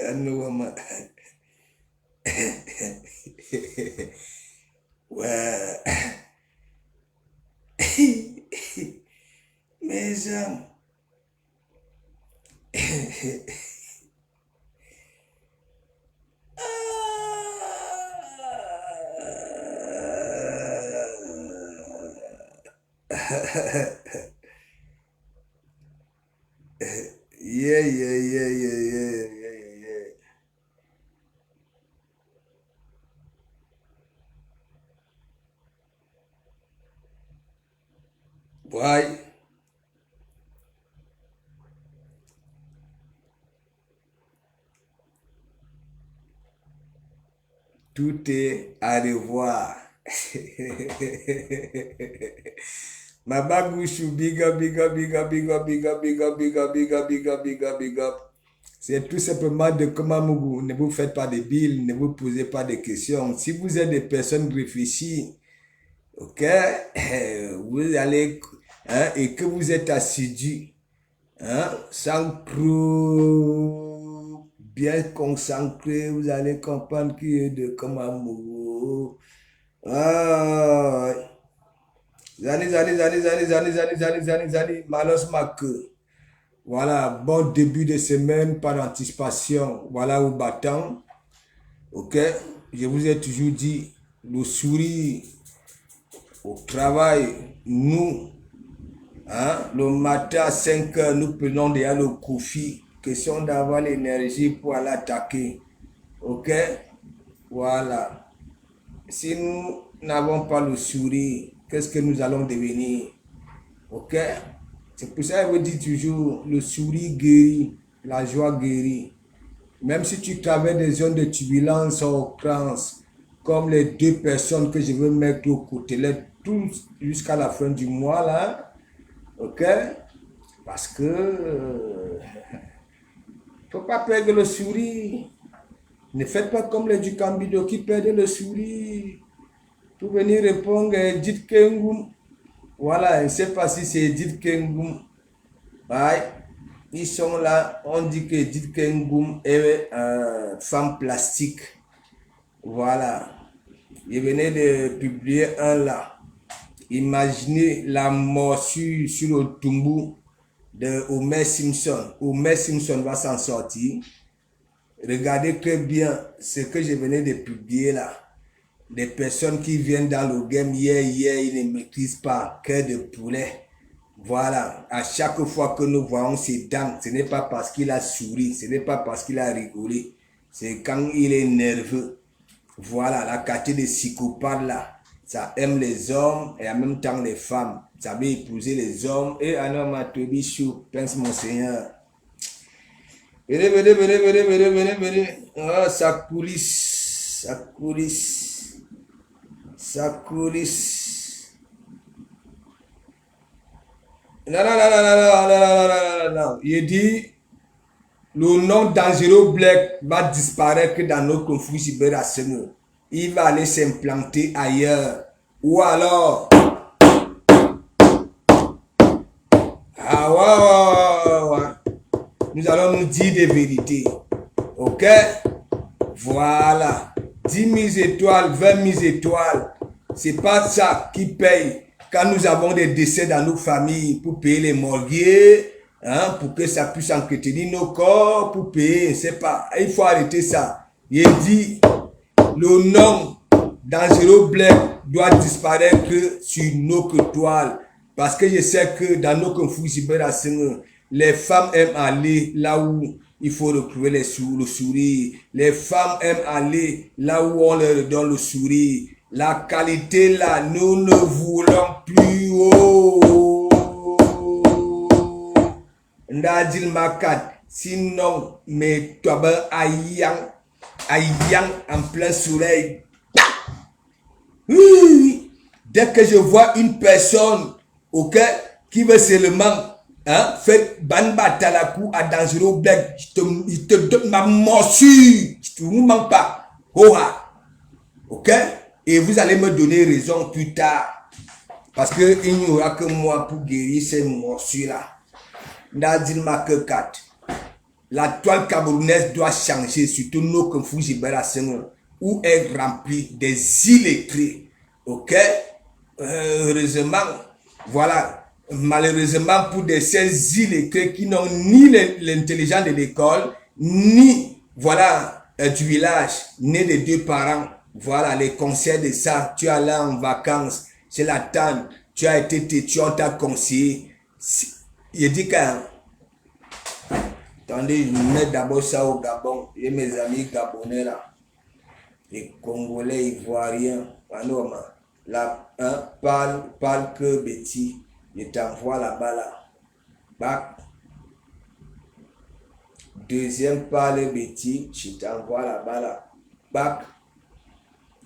Anouama. Ouais. Mes hommes. Yeah, yeah, yeah, yeah, yeah, yeah, yeah. Boy, tout est à revoir. Ma bagouchou, big up, big up, big up, big up, big up, big up, big up, big up, big up, big up, big up. C'est tout simplement de comment vous ne vous faites pas de billes, ne vous posez pas de questions. Si vous êtes des personnes réfléchies, ok, vous allez, hein, et que vous êtes assidus, hein, sans trop bien concentré, vous allez comprendre qu'il y a de comment vous. Ah, malheureusement que. Voilà, bon début de semaine par anticipation. Voilà au bâton. Ok, je vous ai toujours dit, le sourire au travail, nous, hein, le matin à 5 heures, nous prenons déjà le coffee. Question d'avoir l'énergie pour aller attaquer. Ok, voilà. Si nous n'avons pas le sourire, qu'est-ce que nous allons devenir? Ok? C'est pour ça que je vous dis toujours, le sourire guérit, la joie guérit. Même si tu traverses des zones de turbulence ou occurrence, comme les deux personnes que je veux mettre au côté, tous jusqu'à la fin du mois, là, ok? Parce que faut pas perdre le sourire. Ne faites pas comme les du Cambido qui perdent le sourire. Pour venir répondre, dites Kengoum. Voilà, je ne sais pas si c'est Edith Kengoum. Ouais. Ils sont là, on dit que Edith Kengoum est femme plastique. Voilà. Il venait de publier un là. Imaginez la morsure sur le tombeau de Homer Simpson. Homer Simpson va s'en sortir. Regardez très bien ce que je venais de publier là. Des personnes qui viennent dans le game, ils ne maîtrisent pas cœur de poulet. Voilà, à chaque fois que nous voyons ses dents, ce n'est pas parce qu'il a souri, ce n'est pas parce qu'il a rigolé, c'est quand il est nerveux. Voilà, la catégorie de psychopathe là, ça aime les hommes et en même temps les femmes. Ça veut épouser les hommes et un homme à Tobichou, pense mon Seigneur. Venez. Ah, ça coulisse. Non. Il dit, le nom Dangereux Black va disparaître dans notre conflit cybernational. Il va aller s'implanter ailleurs. Ou alors, ouais. Nous allons nous dire des vérités. Ok? Voilà. 10 000 étoiles, 20 000 étoiles. C'est pas ça qui paye. Quand nous avons des décès dans nos familles pour payer les morguiers, hein, pour que ça puisse entretenir nos corps, pour payer, je ne sais pas. Il faut arrêter ça. Il dit, le nom Dangereux Black doit disparaître sur notre toile. Parce que je sais que dans nos conflits cybernationaux, les femmes aiment aller là où il faut retrouver le sourire. Les femmes aiment aller là où on leur donne le sourire. La qualité là, nous ne voulons plus. Ndadil Makat, sinon, mais toi ben ayant en plein soleil. Oui. Dès que je vois une personne, ok, qui veut seulement faire banba talakou à Dangereux Black, il te donne ma morsure, je ne vous manque pas. Ok? Et vous allez me donner raison plus tard. Parce qu'il n'y aura que moi pour guérir ces morsures-là. Nadil Makekat. La toile camerounaise doit changer, surtout nos Konfuji Berasengo, où est remplie des illettrés. Ok? Heureusement, voilà, malheureusement pour ces illettrés qui n'ont ni l'intelligence de l'école, ni, voilà, du village, ni des deux parents. Voilà, les conseils de ça, tu es allé en vacances chez la tante, tu as été têtu, on t'a conseillé. Il dit que, attendez, je mets d'abord ça au Gabon, et mes amis gabonais là, les Congolais, Ivoiriens, là, parle que Betty, je t'envoie là-bas là. Bac. Deuxième parle Betty, je t'envoie là-bas là. Bac.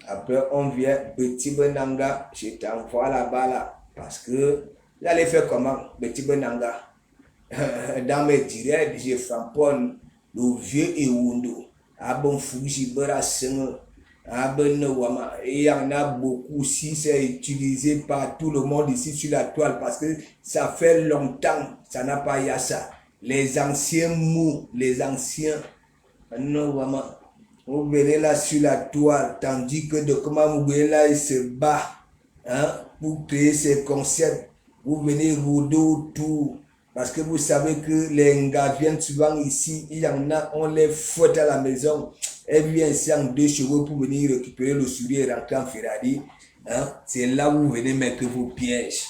Après, on vient, Betty Benanga, je t'envoie là-bas là. Parce que, j'allais faire comment, Betty Benanga? Dans mes directs, je framponne le vieux Ewundo. Abon Fuji Berasengo. Et il y en a beaucoup, si c'est utilisé par tout le monde ici sur la toile, parce que ça fait longtemps, ça n'a pas eu ça. Les anciens mots, les anciens, non vraiment. Vous verrez là sur la toile, tandis que de comment vous verrez là, il se bat hein, pour créer ces concepts. Vous venez rôder autour. Parce que vous savez que les gars viennent souvent ici, il y en a, on les fouette à la maison. Elle vient ici en 2 chevaux pour venir récupérer le souris et rentrer en Ferrari. Hein? C'est là où vous venez mettre vos pièges.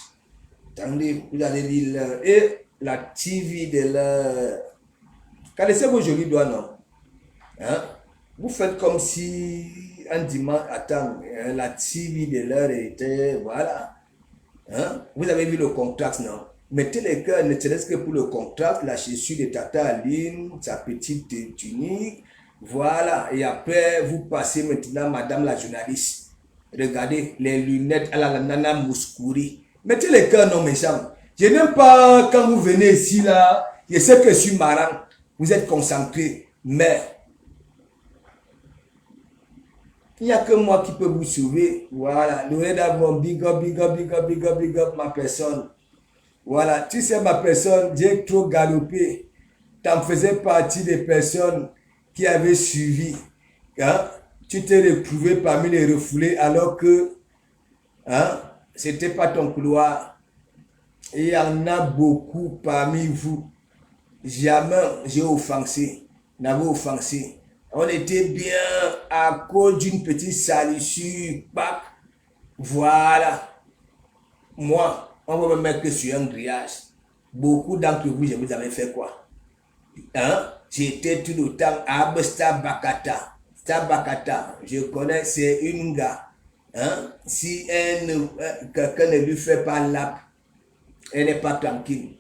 Attendez, vous allez dire, et la TV de la... Connaissez vos jolis doigts, non? Hein? Vous faites comme si un dimanche, attends, la TV de l'heure était, voilà. Hein? Vous avez vu le contraste, non? Mettez les cœurs, ne serait-ce que pour le contraste, la chaussure de Tata Aline, sa petite tunique, voilà. Et après, vous passez maintenant, madame la journaliste. Regardez les lunettes à la nana Mouskouri. Mettez les cœurs non méchants. Je n'aime pas quand vous venez ici, là, je sais que je suis marrant, vous êtes concentré, mais il n'y a que moi qui peux vous sauver. Voilà, le d'avoir big up, big up, big up, big up, big up, ma personne. Voilà, tu sais ma personne, j'ai trop galopé. Tu en faisais partie des personnes qui avaient suivi. Hein? Tu t'es retrouvé parmi les refoulés alors que hein, c'était pas ton couloir. Il y en a beaucoup parmi vous. Jamais j'ai offensé, n'avais offensé. On était bien à cause d'une petite salissure, pack. Voilà. Moi, on va me mettre sur un grillage. Beaucoup d'entre vous, je vous avais fait quoi? Hein? J'étais tout le temps à Stabakata. Stabakata, je connais, c'est une gars. Hein? Si quelqu'un ne lui fait pas l'app, elle n'est pas tranquille.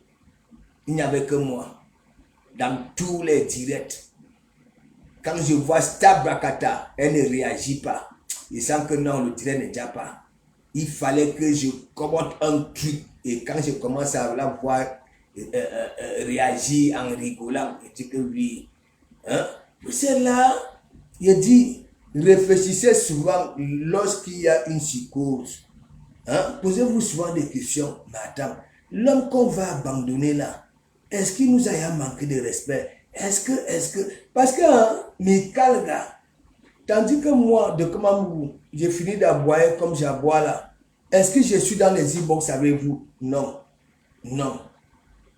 Il n'y avait que moi. Dans tous les directs. Quand je vois Stabakata, elle ne réagit pas. Il sent que non, le direct n'est déjà pas. Il fallait que je commente un truc. Et quand je commence à la voir réagir en rigolant, je dis que oui. Hein? C'est là, il dit, réfléchissez souvent lorsqu'il y a une psychose. Hein? Posez-vous souvent des questions. Mais attends, l'homme qu'on va abandonner là, est-ce qu'il nous a manqué de respect? Est-ce que, parce que, hein, mes gars, tandis que moi, de comment j'ai fini d'aboyer comme j'aboie là, est-ce que je suis dans les e-box avec vous? Non. Non.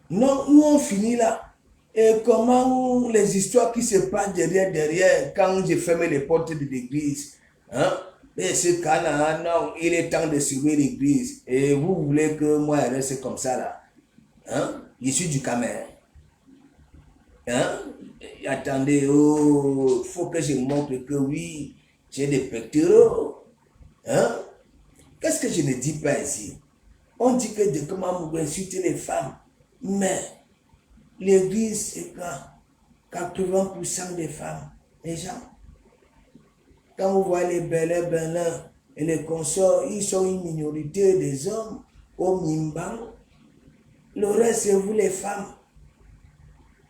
Non, nous on finit là. Et comment les histoires qui se passent derrière, quand j'ai fermé les portes de l'église, hein? Mais ce cas-là, non, il est temps de sauver l'église. Et vous voulez que moi je reste comme ça là? Hein? Je suis du Cameroun. Hein? Attendez, oh, faut que je montre que oui, j'ai des pectoraux. Hein? Qu'est-ce que je ne dis pas ici? On dit que de comment vous insultez les femmes. Mais l'église, c'est quand 80% des femmes, les gens, quand vous voyez les Bélins, Bénin et les consorts, ils sont une minorité des hommes au Mimban. Le reste, c'est vous les femmes.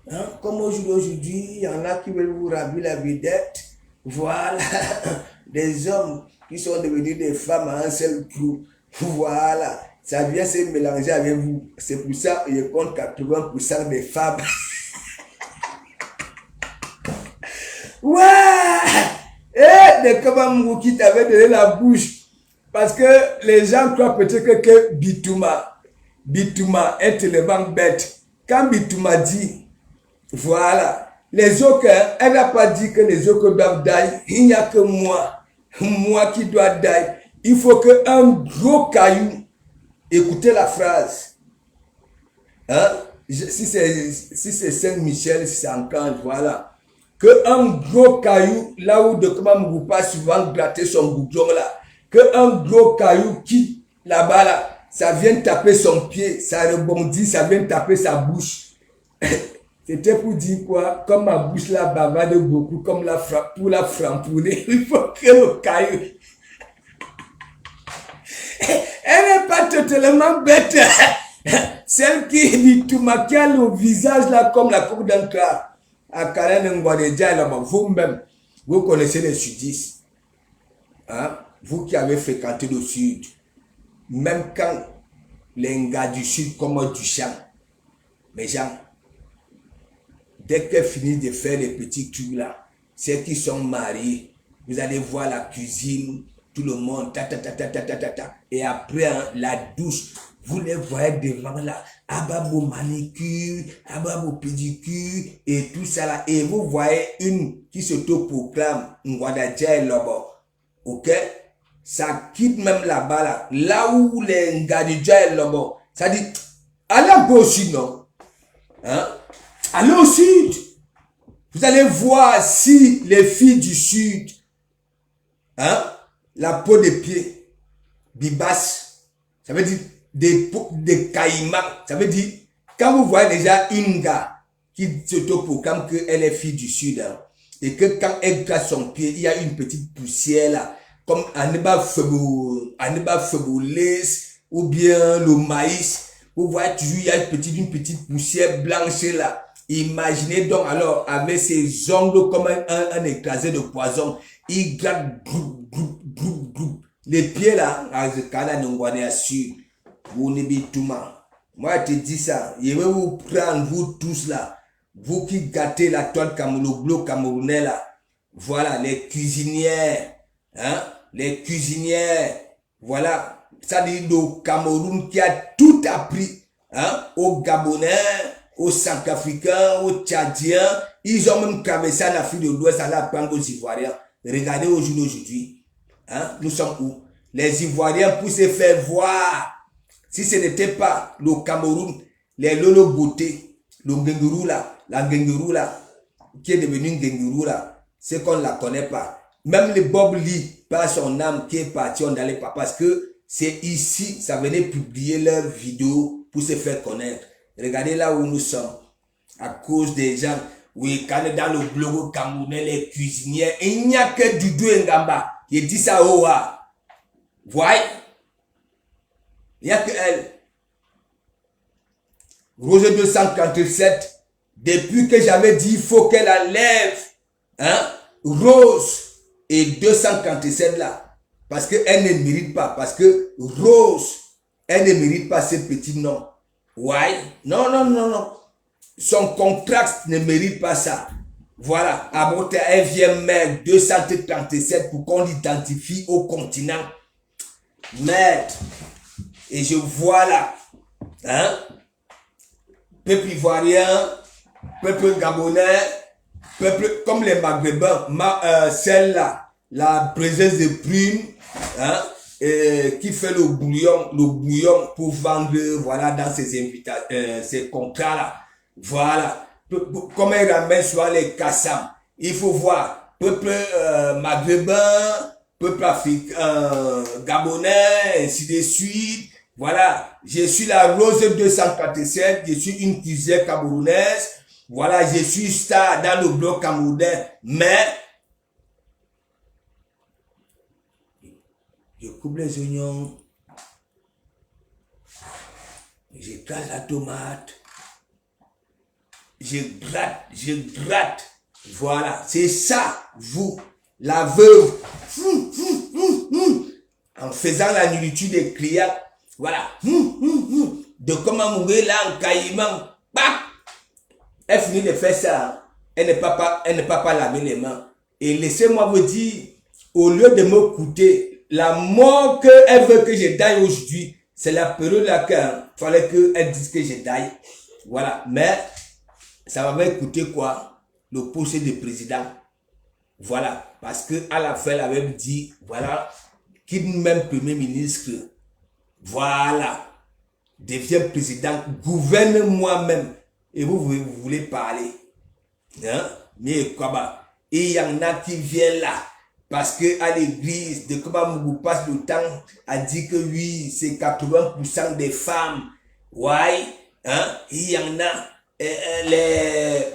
Hein? Comme aujourd'hui, il y en a qui veulent vous rabiller la vedette. Voilà, des hommes qui sont devenus des femmes à un seul coup. Voilà, ça vient se mélanger avec vous. C'est pour ça que je compte 80% des femmes. Ouais! Et de Kabamou qui t'avait donné la bouche. Parce que les gens croient peut-être que Bitouma est tellement bête. Quand Bitouma dit, voilà, les autres, elle n'a pas dit que les autres doivent die. Il n'y a que moi qui dois die. Il faut qu'un gros caillou, écoutez la phrase, hein? Si c'est Saint-Michel, si c'est encore, voilà. Qu'un gros caillou, là où de comment vous pas souvent gratter son goudron là, qu'un gros caillou qui, là-bas là, ça vient taper son pied, ça rebondit, ça vient taper sa bouche. C'était pour dire quoi? Comme ma bouche là bavarde beaucoup, comme pour la framponner, il faut que le caillou. Elle n'est pas totalement bête. Celle qui dit tout maquille le visage là comme la coupe d'un crabe. À Karen Ngwadedja là-bas, vous-même, vous connaissez les sudistes. Hein? Vous qui avez fréquenté le sud. Même quand les gars du sud comme du champ, mes gens, dès qu'elles finissent de faire les petits trucs là, ceux qui sont mariés, vous allez voir la cuisine, tout le monde, et après hein, la douche, vous les voyez devant là, ababo manicure, ababo pédicure, et tout ça là, et vous voyez une qui s'auto-proclame, Ngwadadja là-bas, ok? Ça quitte même là-bas là où les Ngadidja là-bas, ça dit, allez un peu au sud, non? Hein? Allez au sud. Vous allez voir si les filles du sud, hein, la peau des pieds, bibasse, ça veut dire des caïmans, ça veut dire, quand vous voyez déjà une gars qui s'auto-proclame qu'elle est fille du sud, hein, et que quand elle gratte son pied, il y a une petite poussière là, comme Aneba Feboules, ou bien le maïs, vous voyez toujours, il y a une petite poussière blanche là. Imaginez donc alors avec ses ongles comme un écrasé de poison, il gratte les pieds là, à ce cas-là, nous on sûr, vous ne bitouma. Moi je te dis ça, je vais vous prendre vous tous là, vous qui gâtez la toile comme le bleu camerounais là, voilà les cuisinières, hein, les cuisinières, voilà, ça dit le Cameroun qui a tout appris, hein, aux Gabonais, aux Centrafricains, aux Tchadiens, ils ont même traversé en Afrique de l'Ouest à apprendre aux Ivoiriens. Regardez aujourd'hui, hein, nous sommes où? Les Ivoiriens pour se faire voir. Si ce n'était pas le Cameroun, les Lolo Beauté, le Ngenguru là, la Ngenguru là, qui est devenu Ngenguru là, c'est qu'on ne la connaît pas. Même le Bob Lee, par son âme qui est parti, on n'allait pas, parce que c'est ici, ça venait publier leurs vidéos pour se faire connaître. Regardez là où nous sommes. À cause des gens, oui, quand dans le blog camerounais, les cuisinières, il n'y a que du deux Ngamba. Il dit ça au wa. Voyez? Il n'y a que elle. Rose 247, depuis que j'avais dit, il faut qu'elle enlève, hein, Rose et 247 là. Parce qu'elle ne mérite pas. Parce que Rose, elle ne mérite pas ce petit nom. Ouais, non. Son contrat ne mérite pas ça. Voilà, aborter un vieux mec 237 pour qu'on l'identifie au continent. Merde. Et je vois là, hein, peuple ivoirien, peuple gabonais, peuple comme les maghrébins, celle-là, la présence de primes, hein, qui fait le bouillon pour vendre, voilà, dans ses invitations, ces contrats-là. Voilà. Comme elle ramène soit les Kassam. Il faut voir, peuple maghrébin, peuple africain, gabonais, ainsi de suite. Voilà. Je suis la Rose 247, je suis une cuisinière camerounaise. Voilà, je suis star dans le bloc camerounais, mais je coupe les oignons, je casse la tomate, je gratte. Voilà, c'est ça, vous, la veuve, en faisant la nourriture des clients, voilà, de comment mourir là en caïman, elle finit de faire ça, elle ne peut pas laver les mains. Et laissez-moi vous dire, au lieu de me coûter la mort qu'elle veut que je daille aujourd'hui, c'est la période là qu'il fallait qu'elle dise que je daille. Voilà. Mais ça m'avait coûté quoi? Le poste de président. Voilà. Parce qu'à la fin, elle avait dit, voilà, qu'il même premier ministre, voilà, devient président, gouverne moi-même. Et vous voulez parler. Hein? Mais quoi bah? Et il y en a qui viennent là. Parce que à l'église, de comment vous passe le temps, a dit que oui, c'est 80% des femmes. Ouais. Hein? Il y en a.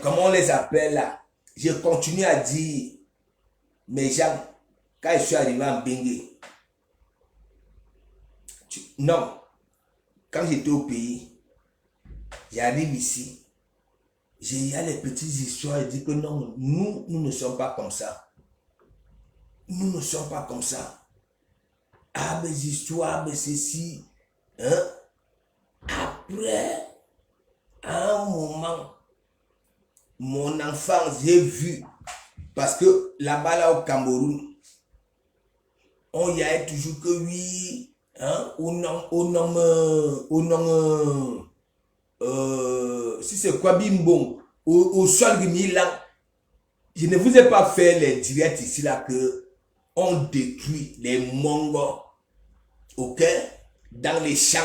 Comment on les appelle là? Je continue à dire, mes gens, quand je suis arrivé en Bengue, non, quand j'étais au pays, j'arrive ici. Il y a les petites histoires, je dis que non, nous ne sommes pas comme ça. Nous ne sommes pas comme ça. Ah, mes histoires, mais ceci. Hein? Après, à un moment, mon enfance, j'ai vu, parce que là-bas, là au Cameroun, on y a toujours que oui, hein, si c'est quoi bimbo, au sol là, je ne vous ai pas fait les directs ici là que on détruit les Mongols, ok, dans les champs.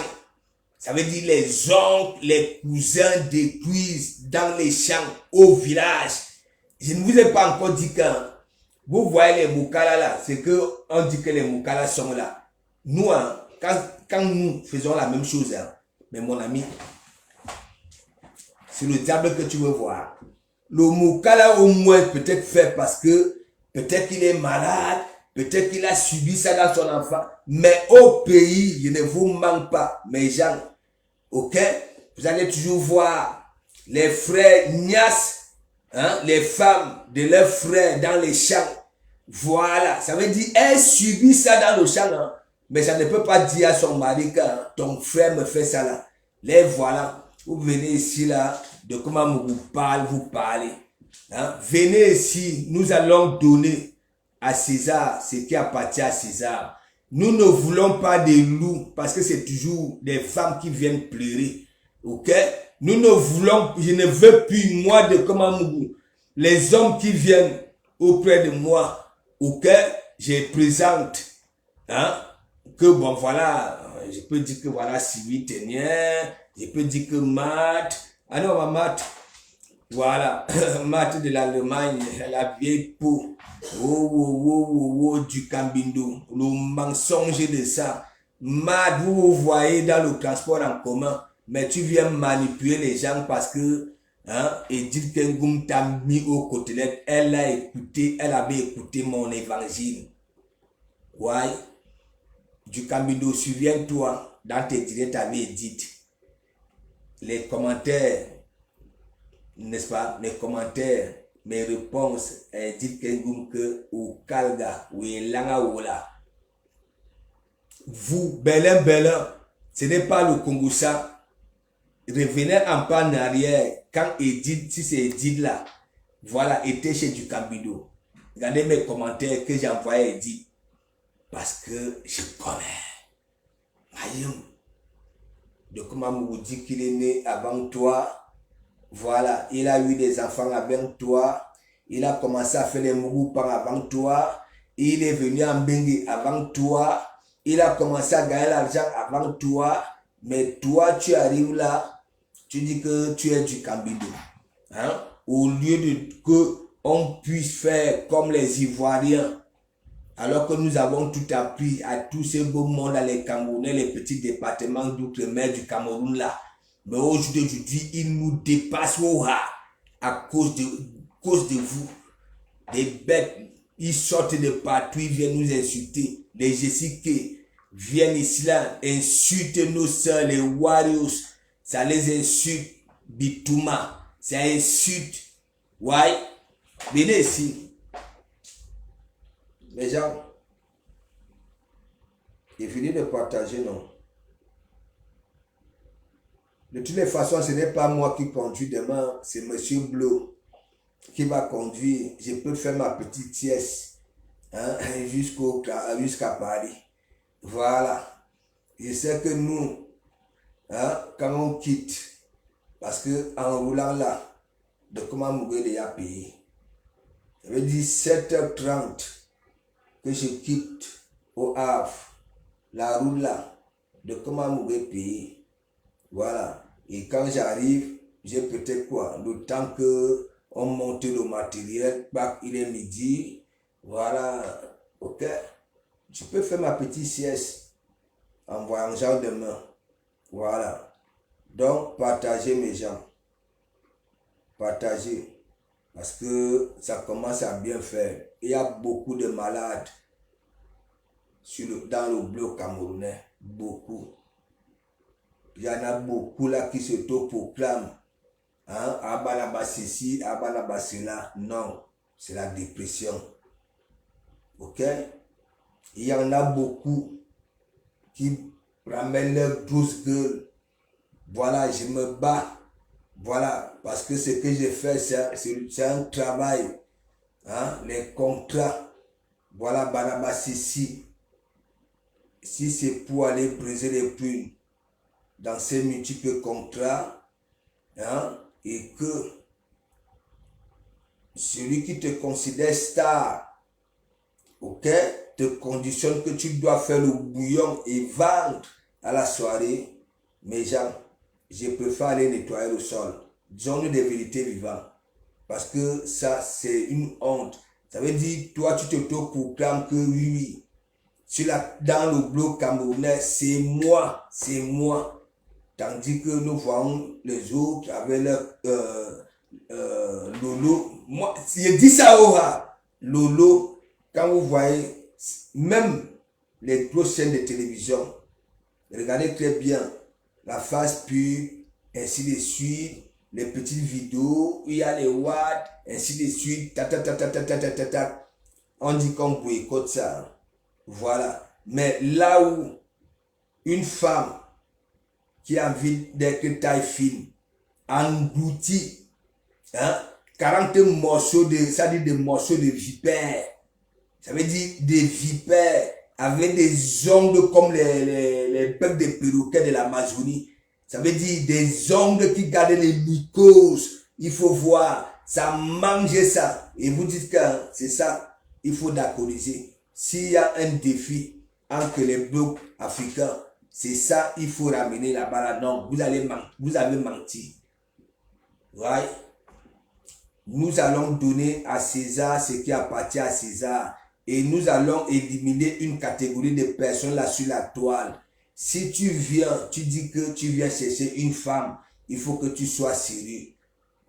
Ça veut dire les oncles, les cousins détruisent dans les champs, au village. Je ne vous ai pas encore dit que vous voyez les Moukala là, c'est que on dit que les Moukala sont là. Nous, hein, quand nous faisons la même chose, hein, mais mon ami, c'est le diable que tu veux voir. Le Moukala au moins peut-être fait parce que peut-être qu'il est malade, peut-être qu'il a subi ça dans son enfant, mais au pays, je ne vous manque pas, mes gens, ok? Vous allez toujours voir les frères Nias, hein, les femmes de leurs frères dans les champs. Voilà, ça veut dire elle subit ça dans le champ, hein, mais ça ne peut pas dire à son mari que hein, ton frère me fait ça là. Les voilà. Vous venez ici là, de comment vous parlez. Hein? Venez ici, nous allons donner à César ce qui appartient à César. Nous ne voulons pas des loups parce que c'est toujours des femmes qui viennent pleurer. Ok? Nous ne voulons, je ne veux plus moi de comment les hommes qui viennent auprès de moi. Ok? Je présente. Hein? Que bon voilà, je peux dire que voilà Sylvie Ténière, je peux dire que Matt, ah non Matt, voilà, Matt de l'Allemagne, la vieille peau, du Cambindo, le mensonge de ça. Matt, vous voyez dans le transport en commun, mais tu viens manipuler les gens parce que hein, Edith Kengoum t'a mis au côté, elle a écouté, elle avait écouté mon évangile. Ouais. Du Camino, souviens-toi, dans tes directs, tu avais dit les commentaires, n'est-ce pas, mes commentaires, mes réponses, dites que au Kalga, ou Langa ou là. Vous, Belin, ce n'est pas le Congoussa. Revenez un pas en arrière, quand Edith, si c'est Edith là, voilà, était chez du Camino. Regardez mes commentaires que j'ai envoyés à Edith. Parce que je connais Mayum. De comment vous dit qu'il est né avant toi. Voilà, il a eu des enfants avec toi. Il a commencé à faire les mougoupan avant toi. Il est venu en Bengue avant toi. Il a commencé à gagner l'argent avant toi. Mais toi, tu arrives là, tu dis que tu es du Cambido. Hein? Au lieu de que on puisse faire comme les Ivoiriens. Alors que nous avons tout appris à tous ces beaux mondes, là, les Camerounais, les petits départements d'outre-mer du Cameroun là. Mais aujourd'hui, ils nous dépassent à cause de vous. Des bêtes, ils sortent de partout, ils viennent nous insulter. Les Jessica viennent ici là, insultent nos soeurs, les Warriors. Ça les insulte, Bitouma. Ça insulte. Ouais. Venez ici. Les gens, j'ai fini de partager, non? De toutes les façons, ce n'est pas moi qui conduis demain, c'est Monsieur Bleu. qui va conduire. Je peux faire ma petite sieste hein, jusqu'à Paris. Voilà. Je sais que nous, hein, quand on quitte, parce que en roulant là, de comment mourir déjà payé. Ça veut dire 7h30 que je quitte au Havre, la route là, de comment mourir payé. Voilà. Et quand j'arrive, j'ai peut-être quoi? Le temps que on monte le matériel, il est midi. Voilà. Ok. Je peux faire ma petite sieste en voyageant demain. Voilà. Donc, partagez mes gens. Partagez. Parce que ça commence à bien faire. Il y a beaucoup de malades dans le bloc camerounais. Beaucoup. Il y en a beaucoup là qui s'autoproclament. Hein? Abanaba ceci, abanaba cela. Non, c'est la dépression. Ok? Il y en a beaucoup qui ramènent leurs douce gueules. Voilà, je me bats. Voilà, parce que ce que j'ai fait, c'est un travail. Hein? Les contrats. Voilà, banaba ceci. Si c'est pour aller briser les prunes dans ces multiples contrats, hein? Et que celui qui te considère star, ok, te conditionne que tu dois faire le bouillon et vendre à la soirée, mes gens, je préfère aller nettoyer le sol. Disons-nous des vérités vivantes. Parce que ça, c'est une honte. Ça veut dire, toi, tu te proclames que oui, dans le bloc camerounais, c'est moi, c'est moi. Tandis que nous voyons les autres avec leur Lolo. Moi, je dis ça au rat. Lolo, quand vous voyez, même les grosses chaînes de télévision, regardez très bien la phase pure, ainsi de suite, les petites vidéos, où il y a les watts, ainsi de suite, on dit qu'on boycotte ça. Voilà. Mais là où une femme qui a envie d'être taille fine, englouti, hein, 40 morceaux ça dit des morceaux de vipères. Ça veut dire des vipères avec des ongles comme les becs de perroquets de l'Amazonie. Ça veut dire des ongles qui gardent les mycoses. Il faut voir, ça mange ça. Et vous dites que c'est ça, il faut d'accordiser. S'il y a un défi entre les blocs africains, c'est ça, il faut ramener là-bas. Là. Non, vous avez menti. Right? Nous allons donner à César ce qui appartient à César. Et nous allons éliminer une catégorie de personnes là sur la toile. Si tu viens, tu dis que tu viens chercher une femme, il faut que tu sois sérieux.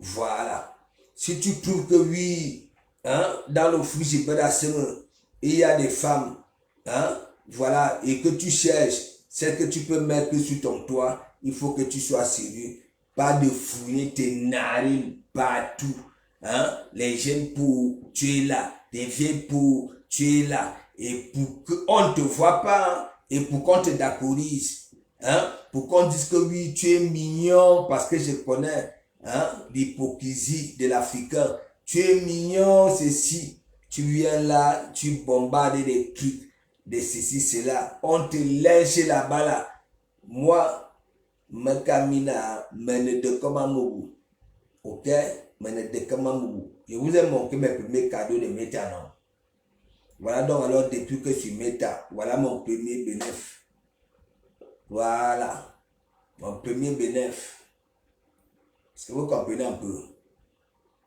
Voilà. Si tu trouves que oui, hein, dans le frigidaire, il y a des femmes, hein, voilà, et que tu cherches, c'est que tu peux mettre sur ton toit, il faut que tu sois sérieux. Pas de fouiller tes narines partout. Hein? Les jeunes pour tu es là, les vieux pour tu es là, et pour qu'on ne te voit pas, hein? Et pour qu'on te d'accordise, hein? Pour qu'on dise que oui, tu es mignon, parce que je connais hein? L'hypocrisie de l'Africain. Tu es mignon, ceci, tu viens là, tu bombardes des trucs, de ceci, cela, on te lèche là-bas là. Moi, me camina, me de comme un ok? Je vous ai montré mes premiers cadeaux de Meta, non? Voilà donc alors depuis que je suis Meta, voilà mon premier bénéfice. Voilà, mon premier bénéfice. Est-ce que vous comprenez un peu?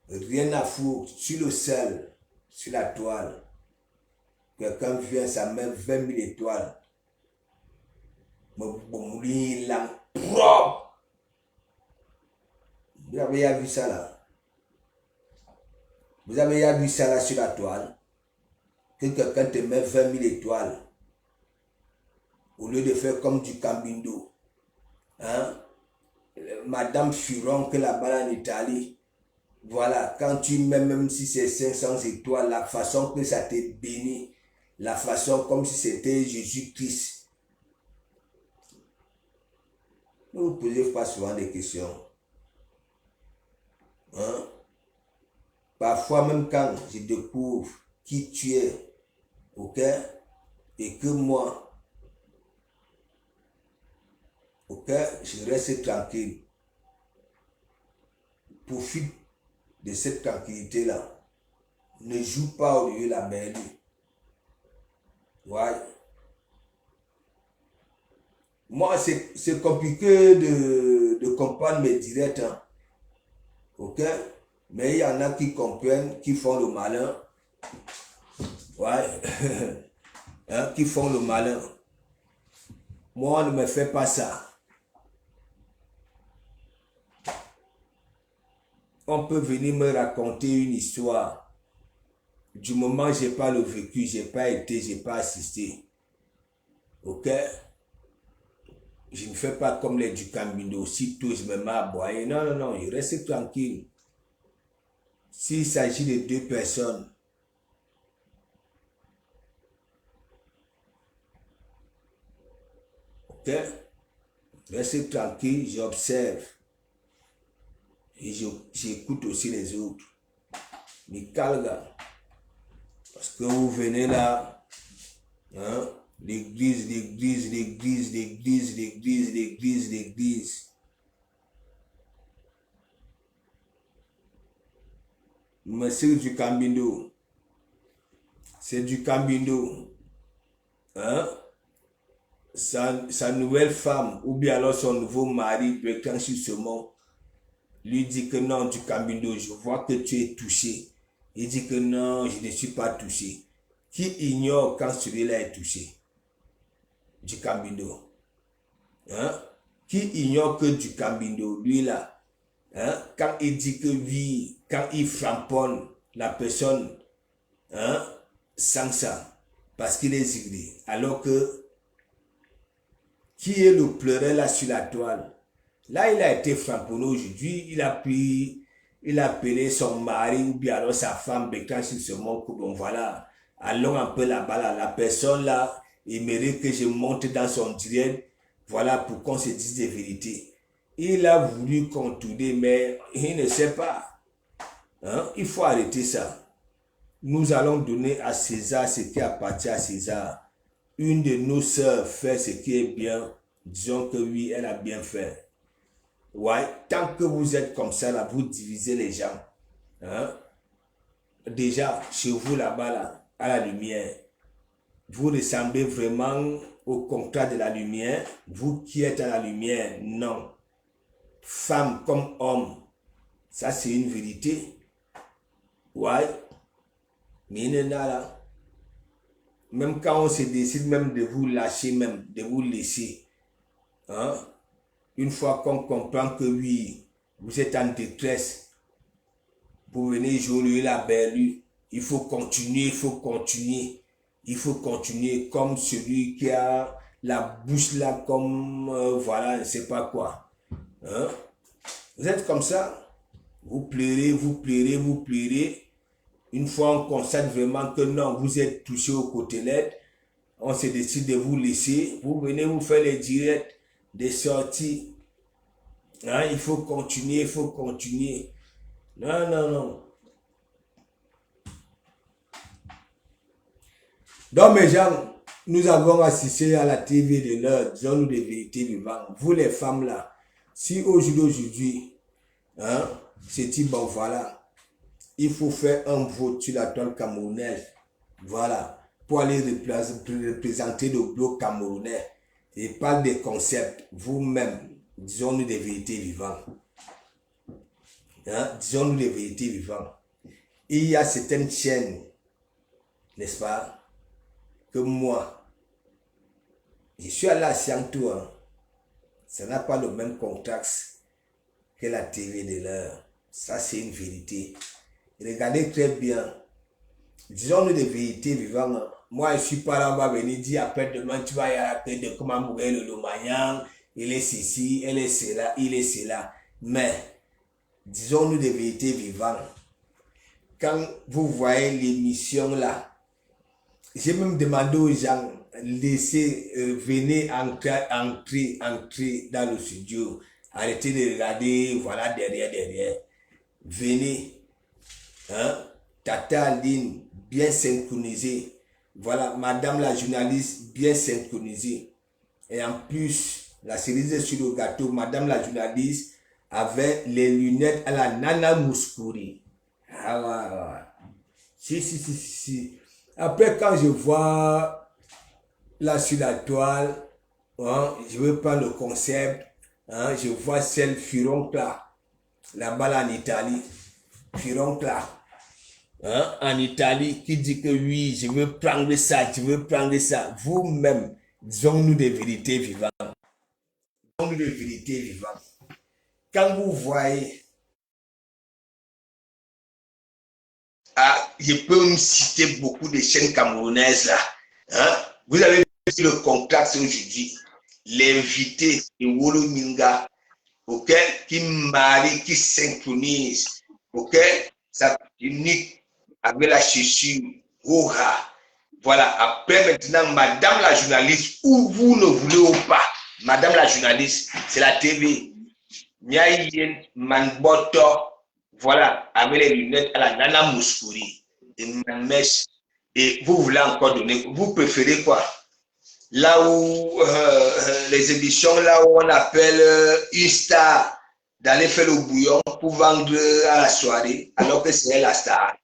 Rien à foutre, sur le sol, sur la toile. Quelqu'un vient, ça met 20 000 étoiles. Mon lit là, propre. Vous avez vu ça là? Vous avez vu ça là sur la toile? Que quelqu'un te met 20 000 étoiles au lieu de faire comme du cambindo. Hein? Madame Furon que là-bas en Italie, voilà, quand tu mets même si c'est 500 étoiles, la façon que ça te bénit, la façon comme si c'était Jésus-Christ. Ne vous posez pas souvent des questions. Hein? Parfois, même quand je découvre qui tu es, ok, et que moi, ok, je reste tranquille. Profite de cette tranquillité-là. Ne joue pas au lieu de la belle. Ouais. Moi, c'est compliqué de comprendre mes directs. Hein. Ok? Mais il y en a qui comprennent, qui font le malin. Ouais. Hein, qui font le malin. Moi, on ne me fait pas ça. On peut venir me raconter une histoire. Du moment où je n'ai pas le vécu, je n'ai pas été, je n'ai pas assisté. Ok? Je ne fais pas comme les du Camino. Aussitôt, je me mets à boire. Non, non, non, il reste tranquille. S'il s'agit de 2 personnes, ok? Reste tranquille, j'observe. Et j'écoute aussi les autres. Mais calga. Parce que vous venez là, hein? L'église, l'église, l'église, l'église, l'église, l'église, l'église. Mais c'est du Camino. C'est du Camino. Hein? Sa nouvelle femme, ou bien alors son nouveau mari, quelqu'un sur ce monde, lui dit que non, du Camino, je vois que tu es touché. Il dit que non, je ne suis pas touché. Qui ignore quand celui-là est touché? Du Camino. Hein? Qui ignore que du Camino, lui là, hein? Quand il dit que oui, quand il framponne la personne, hein? Sans ça, parce qu'il est zigré. Alors que, qui est le pleureur là sur la toile? Là, il a été framponné aujourd'hui, il a appelé son mari ou bien alors sa femme, quand il se montre, bon voilà, allons un peu là-bas, là, la personne là, il mérite que je monte dans son direct, voilà, pour qu'on se dise des vérités. Il a voulu contourner, mais il ne sait pas. Hein? Il faut arrêter ça. Nous allons donner à César ce qui appartient à César. Une de nos sœurs fait ce qui est bien, disons que oui, elle a bien fait. Ouais, tant que vous êtes comme ça, là, vous divisez les gens. Hein? Déjà, chez vous là-bas, là, à la lumière, vous ressemblez vraiment au contraire de la lumière. Vous qui êtes à la lumière, non. Femme comme homme, ça c'est une vérité. Ouais, mais il y en a là. Même quand on se décide même de vous lâcher, même de vous laisser, hein? Une fois qu'on comprend que oui, vous êtes en détresse, vous venez jouer la belle, il faut continuer, il faut continuer, il faut continuer comme celui qui a la bouche là comme, voilà, je ne sais pas quoi. Hein? Vous êtes comme ça, vous pleurez, vous pleurez, vous pleurez. Une fois on constate vraiment que non, vous êtes touché au côté LED, on se décide de vous laisser, vous venez vous faire les directs, des sorties. Hein, il faut continuer, il faut continuer. Non, non, non. Donc, mes gens, nous avons assisté à la TV de l'heure, disons-nous des vérités vivantes. Vous les femmes là, si aujourd'hui, hein, c'est dit, bon voilà, il faut faire un vote sur la toile camerounaise, voilà, pour aller représenter le bloc camerounais. Et pas des concepts, vous-même, disons-nous des vérités vivantes. Hein, disons-nous des vérités vivantes. Il y a certaines chaînes, n'est-ce pas, que moi, je suis allé à Siantou, hein, ça n'a pas le même contexte que la TV de l'heure. Ça, c'est une vérité. Regardez très bien. Disons-nous des vérités vivantes. Hein. Moi, je ne suis pas là, on va venir dire après-demain, tu vas y aller de comment mourir le Lomagnan, il est ceci, elle est cela, il est cela. Mais, disons-nous des vérités vivantes. Quand vous voyez l'émission là, j'ai même demandé aux gens, laissez, venez entrer dans le studio. Arrêtez de regarder, voilà, derrière. Venez. Hein? Tata Aline, bien synchronisé. Voilà, Madame la journaliste, bien synchronisée. Et en plus, la cerise sur le gâteau, Madame la journaliste avait les lunettes à la Nana Mouskouri. Ah ouais, ouais. Si. Après, quand je vois là sur la toile, hein, je veux prendre le concept, hein, je vois celle Furoncle là-bas en Italie. Furoncle hein, en Italie, qui dit que oui, je veux prendre ça, je veux prendre ça. Vous-même, disons-nous des vérités vivantes. Disons-nous des vérités vivantes. Quand vous voyez, je peux me citer beaucoup de chaînes camerounaises là. Hein? Vous avez vu le contact aujourd'hui. L'invité de Wolo Minga, ok, qui marie, qui synchronise, ok, ça unique avec la chaussure, Oha. Voilà, après maintenant, Madame la journaliste, ou vous ne voulez ou pas, Madame la journaliste, c'est la TV. Nyayen Manboto, voilà, avec les lunettes à la Nana Mouskouri, et Manmesh, et vous voulez encore donner, vous préférez quoi? Là où les émissions, là où on appelle une star, d'aller faire le bouillon pour vendre à la soirée, alors que c'est la star.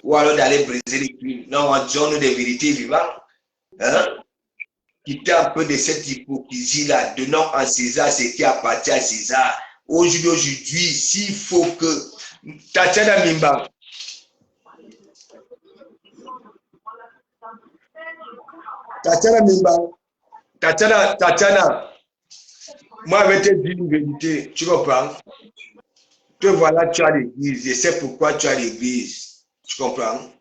Ou alors d'aller briser les culs. Non, on donne des vérités vivantes. Hein? Quitter un peu de cette hypocrisie-là, donnant à César ce qui appartient à César. Aujourd'hui, s'il faut que Tatiana Mimba, Tatiana, moi, je vais te dire une vérité, tu comprends? Que voilà, tu as l'église, je sais pourquoi tu as l'église, tu comprends?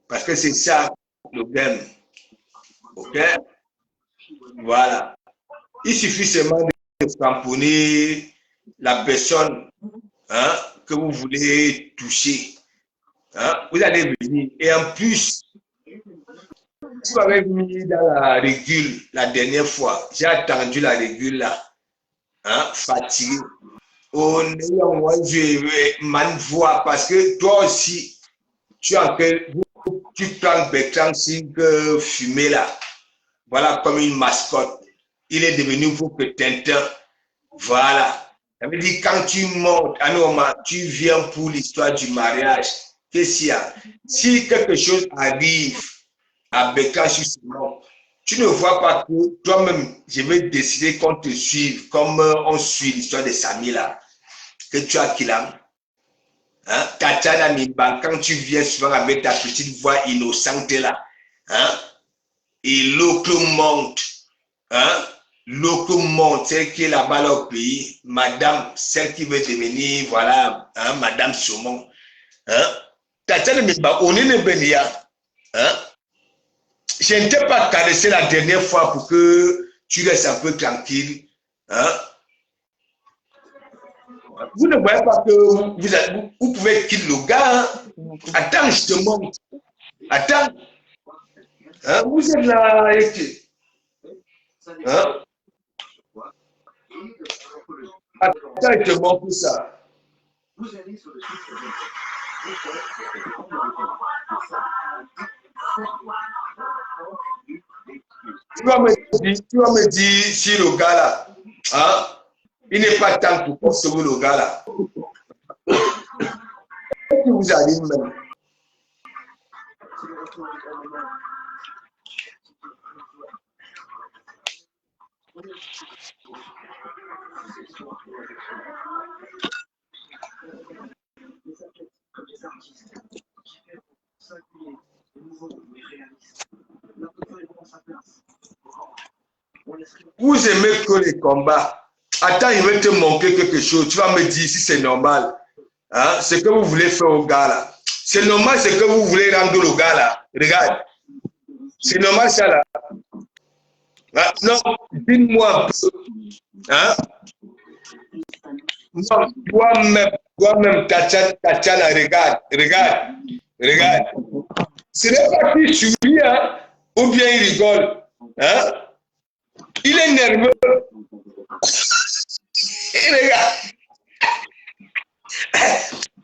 Parce que c'est ça le problème, ok? Voilà. Il suffit seulement de tamponner la personne hein, que vous voulez toucher. Hein? Vous allez venir. Et en plus, si vous avez mis dans la régule la dernière fois, j'ai attendu la régule là, hein, fatigué. Oh, moi, je m'en vois parce que toi aussi, tu prends Bertrand Singh fumé là. Voilà, comme une mascotte. Il est devenu pour que Tintin. Voilà. Ça veut dire quand tu montes, à un moment, tu viens pour l'histoire du mariage. Qu'est-ce qu'il y a? Si quelque chose arrive à Bertrand Singh, tu ne vois pas que toi-même, je vais décider qu'on te suive comme on suit l'histoire de Samy là. Que tu as Kilam. Hein? Tatiana Mimba, quand tu viens souvent avec ta petite voix innocente là, hein? Et l'autre monte, hein? L'autre monte, celle qui est là-bas au pays, madame, celle qui veut devenir, voilà, hein? Madame Saumon, hein? Tatiana Mimba, on est le Bénia, hein? Je ne t'ai pas caressé la dernière fois pour que tu restes un peu tranquille, hein? Vous ne voyez pas que vous pouvez quitter le gars. Hein? Attends, je te montre. Attends. Hein? Vous êtes là. Hein? Attends, je te montre ça. Tu vas me dire si le gars là, hein? Il n'est pas temps pour construire le gars là. Qu'est-ce que vous allez même? Vous aimez que les combats. Attends, il veut te montrer quelque chose. Tu vas me dire si c'est normal. Hein? Ce que vous voulez faire au gars là. C'est normal ce que vous voulez rendre au gars là. Regarde. C'est normal ça là. Hein? Non, dis-moi un peu. Hein? Non, toi-même, Tatiana, regarde. Ce n'est pas qu'il sourit, hein, ou bien il rigole. Hein? Il est nerveux. Et regarde.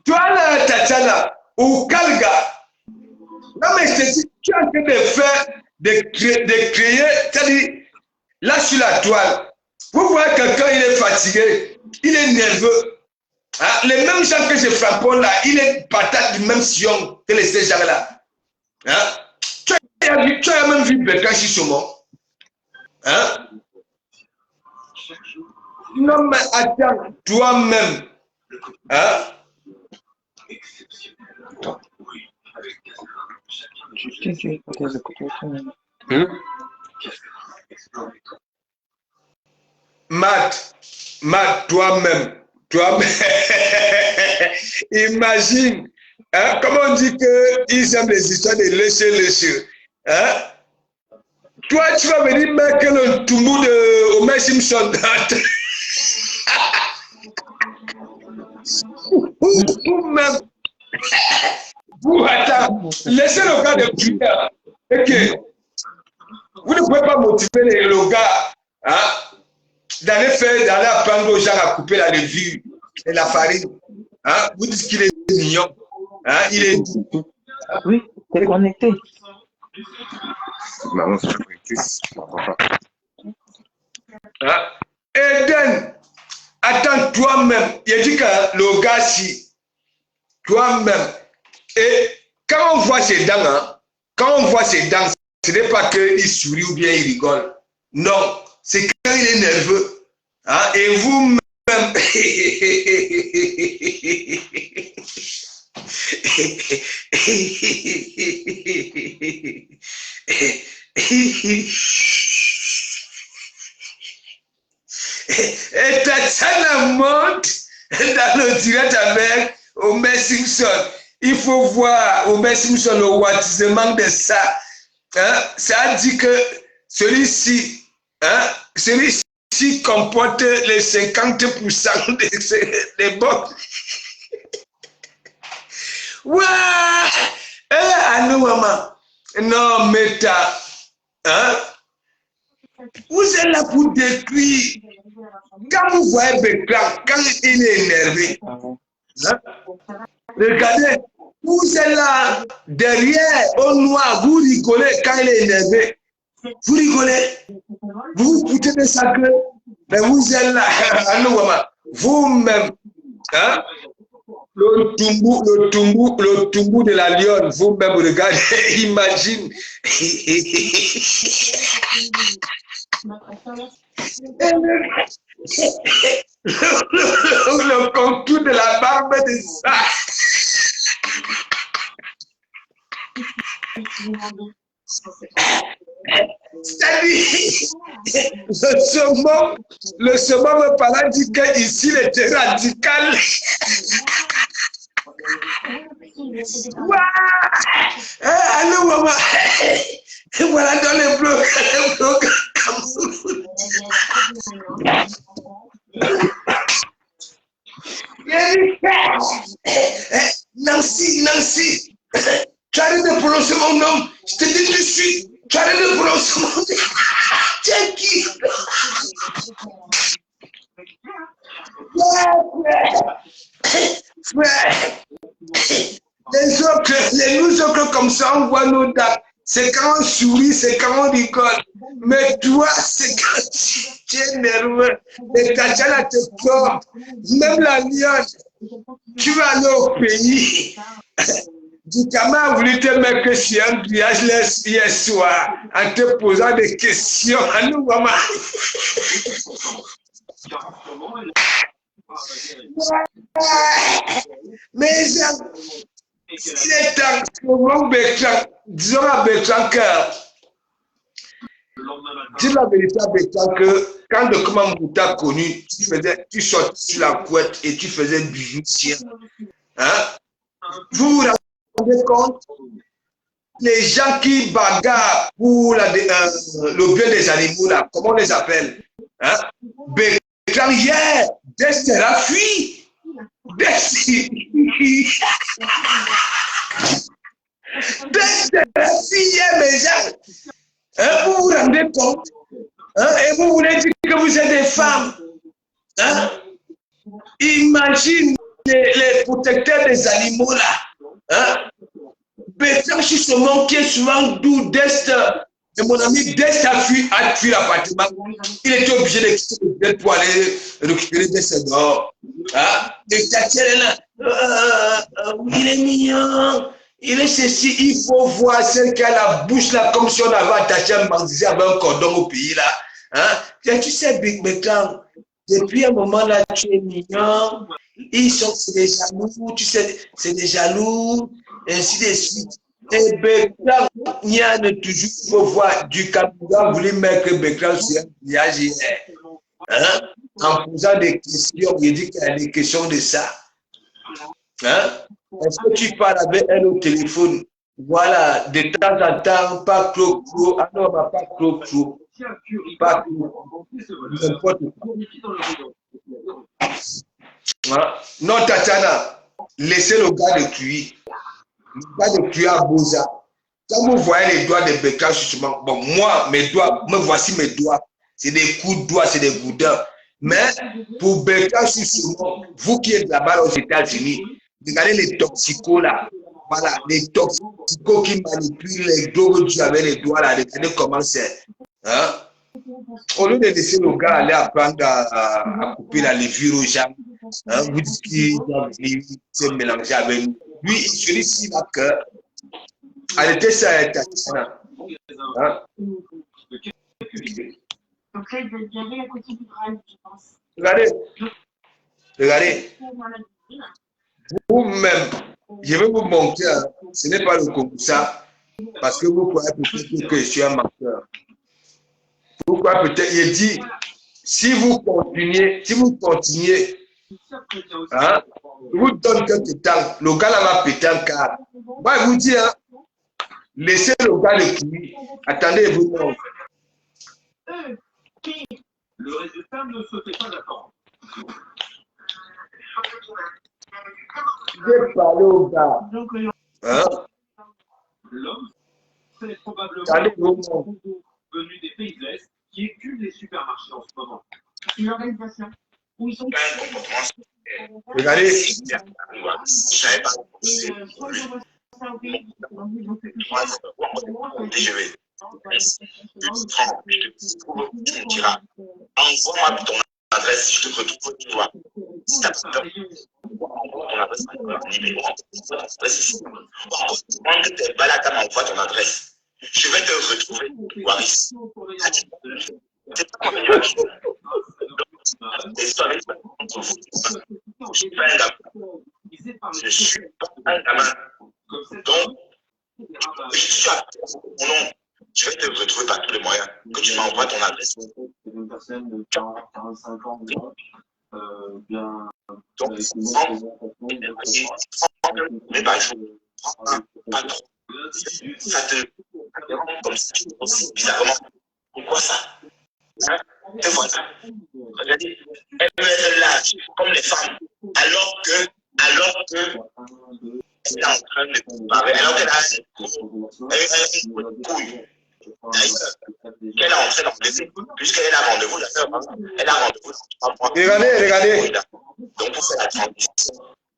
Toi là, Tatiana, Ou Kalga. Non, mais je te dis, tu es en train de faire, de créer, c'est-à-dire, là sur la toile, vous voyez quelqu'un, il est fatigué, il est nerveux. Hein? Les mêmes gens que je frappe là, il est patate du même sillon que ces gens-là. Hein? Tu as même vu Bertrand Chichomon. Hein? Non, mais attends, toi-même. Hein? Matt, toi-même, imagine, hein, comment on dit qu'ils aiment les histoires de lécher. Hein? Toi, tu vas venir mettre le toumou de Homer Simpson. Ou même, vous, attends, laissez le gars de prière. Okay. Vous ne pouvez pas motiver le gars hein, d'aller apprendre aux gens à couper la levure et la farine. Hein? Vous dites qu'il est mignon. Hein? Il est doux. Oui, t'es connecté. Hein? Eden, attends toi-même. Il dit que le gars, si toi-même, et quand on voit ses dents, hein, ce n'est pas qu'il sourit ou bien il rigole. Non, c'est quand il est nerveux. Hein, et vous-même, et ta chaîne monte dans le direct avec Homer Simpson. Il faut voir Homer Simpson le wattisement de ça. Hein? Ça dit que celui-ci comporte les 50% des bons. Ouais! Allô, maman. Non, mais hein? Vous êtes là pour détruire. Quand vous voyez Bertrand, quand il est énervé, hein? Regardez, vous êtes là, derrière, au noir, vous rigolez quand il est énervé. Vous rigolez, vous vous foutez de sa gueule, mais vous êtes là, vous-même, hein? Le tumbu de la lionne, vous-même regardez, imagine. Le contour de la barbe de ça. C'est-à-dire, le saumon me parle dit qu'ici, il était radical. Allô, maman. Voilà dans les blocs. Nancy, tu arrêtes de prononcer mon nom. Je te dis tout de suite, tu arrêtes de prononcer mon nom. Tu es qui? Les autres comme ça, on voit nos dates. C'est quand on sourit, c'est quand on rigole. Mais toi, c'est quand tu es nerveux. Les Tadjala te portent. Même la lionne, tu vas aller au pays. Dikama a voulu te mettre sur un grillage hier soir en te posant des questions à nous, maman. Mais il est temps pour Bertrand, disons à Bertrand que, dis la vérité à Bertrand que quand le Commandant t'a connu, tu sortais sur la couette et tu faisais bijou sien. Hein? Vous vous rendez compte? Les gens qui bagarrent pour le bien des animaux, là, comment on les appelle? Hein? Bertrand, hier, Dexter a fui. Dexter a fui hier, mes gens. Hein? Vous vous rendez compte? Hein? Et vous voulez dire que vous êtes des femmes? Hein? Imagine les protecteurs des animaux là. Hein? Bertrand Chichomon qui est souvent d'où d'Est. Et mon ami d'Est a fui l'appartement. Il était obligé de quitter le bed pour aller récupérer des dehors. Hein? Et Tatiana est là. Il est mignon. Il est ceci. Il faut voir celle qui a la bouche là, comme si on avait attaché un bandit avec un cordon au pays là. Hein? Tu sais, Big Bertrand, depuis un moment là, tu es mignon. C'est des jaloux, tu sais, c'est des jaloux, ainsi de suite. Et Bertrand, il y a toujours, il faut voir, du Cameroun voulait mettre Bertrand sur un village hier. Hein? En posant des questions, il dit qu'il y a des questions de ça. Hein? Est-ce que tu parles avec elle au téléphone? Voilà, de temps en temps, pas clo-clo. Ah non, pas clo-clo. Pas clo-clo. N'importe quoi. Hein? Non, Tatiana, laissez le gars de cuire. Le gars de cuire à Boza. Quand vous voyez les doigts de Bertrand, justement, bon, moi, mes doigts, me voici mes doigts. C'est des coups de doigts, c'est des boudins. Mais pour Bertrand, justement, vous qui êtes là-bas aux États-Unis, regardez les toxicos là. Voilà, les toxicos qui manipulent les drogues avec les doigts là. Regardez comment c'est. Hein? Au lieu de laisser le gars aller apprendre à couper la levure aux gens, hein, vous dites qu'il doit venir se mélanger avec nous. Lui, celui-ci n'a que. Arrêtez ça, Tatiana. Hein? Donc là, il doit y aller à côté du Graal, je pense. Regardez. Vous-même, je vais vous montrer, hein, ce n'est pas le Congo-ça, parce que vous croyez peut-être que je suis un menteur. Vous croyez peut-être, il dit, si vous continuez, hein, je vous donne quelques temps, le gars là va péter un câble. Moi, je vous dis, hein, laissez le gars le cuire. Attendez-vous. Le résultat ne se fait pas attendre. J'ai parlé au gars. Hein? L'homme, c'est probablement venu des pays de l'Est qui écument les supermarchés en ce moment. Une organisation où ils sont. Regardez. Tu me diras, envoie-moi ton adresse, je te retrouve, tu vois. Si tu as pas ton adresse, ici. Demande que tu es balade, m'envoie ton adresse. Je vais te retrouver, Waris. C'est pas mon meilleur ami. Je suis pas un gamin. Je suis pas un gamin. Donc, je suis à mon nom. Je vais te retrouver par tous les moyens. Que tu m'envoies ton adresse. Une personne de 45 ans, bien. Donc, mais pas jour. Pas trop. Ça te rend comme si tu aussi bizarrement. Pourquoi ça? Hein? Te voilà. Regardez. Elle me lâche comme les femmes. Alors que elle est en train de comparer. Alors qu'elle a une couille. Qu'elle est en train d'enlever, puisqu'elle a rendez-vous, elle a rendez-vous dans 3 mois. Regardez. Donc, pour faire la transition,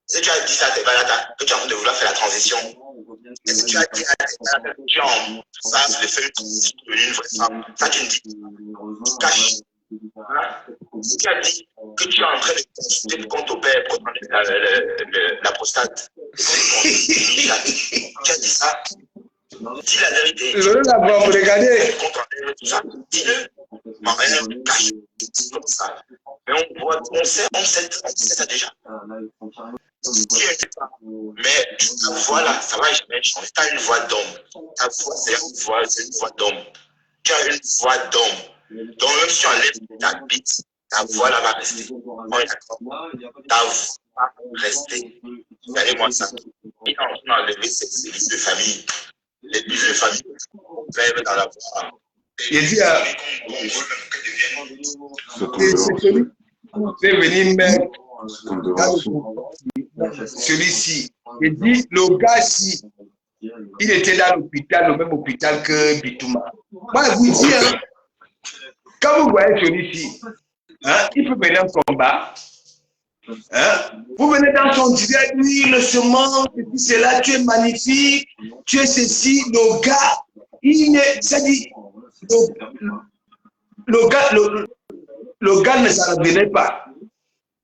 si tu as dit ça à tes balades, que tu as envie de vouloir faire la transition, est-ce que tu as dit à tes balades que tu as en face de faire une transition de une vraie femme? Ça, tu me dis, tu caches. Si tu as dit que tu es en train de consulter le compte au père pour la prostate, tu as dit ça. Dis la vérité. Je vais la voir, regardez. Dis-le. Rien ne cache comme ça. Mais on sait ça déjà. Mais ta voix là, ça va jamais changer. Tu as une voix d'homme. Ta voix, c'est une voix d'homme. Tu as une voix d'homme. Donc même si tu enlèves ta bite, ta voix là va rester. On est d'accord. Ta voix va rester. Regardez-moi ça. Et quand on a enlevé ces vies de famille, les vies de famille, rêvent dans la voix. Il dit à c'est venir mettre celui-ci. Il dit le gars si il était dans l'hôpital, le même hôpital que Bitouma. Moi je vous dis, hein, quand vous voyez celui-ci, hein, il peut mener un combat. Hein? Vous venez dans son direct, oui, le semence, et puis c'est là, tu es magnifique, tu es ceci, le gars, ça dit, le gars ne s'en revenait pas.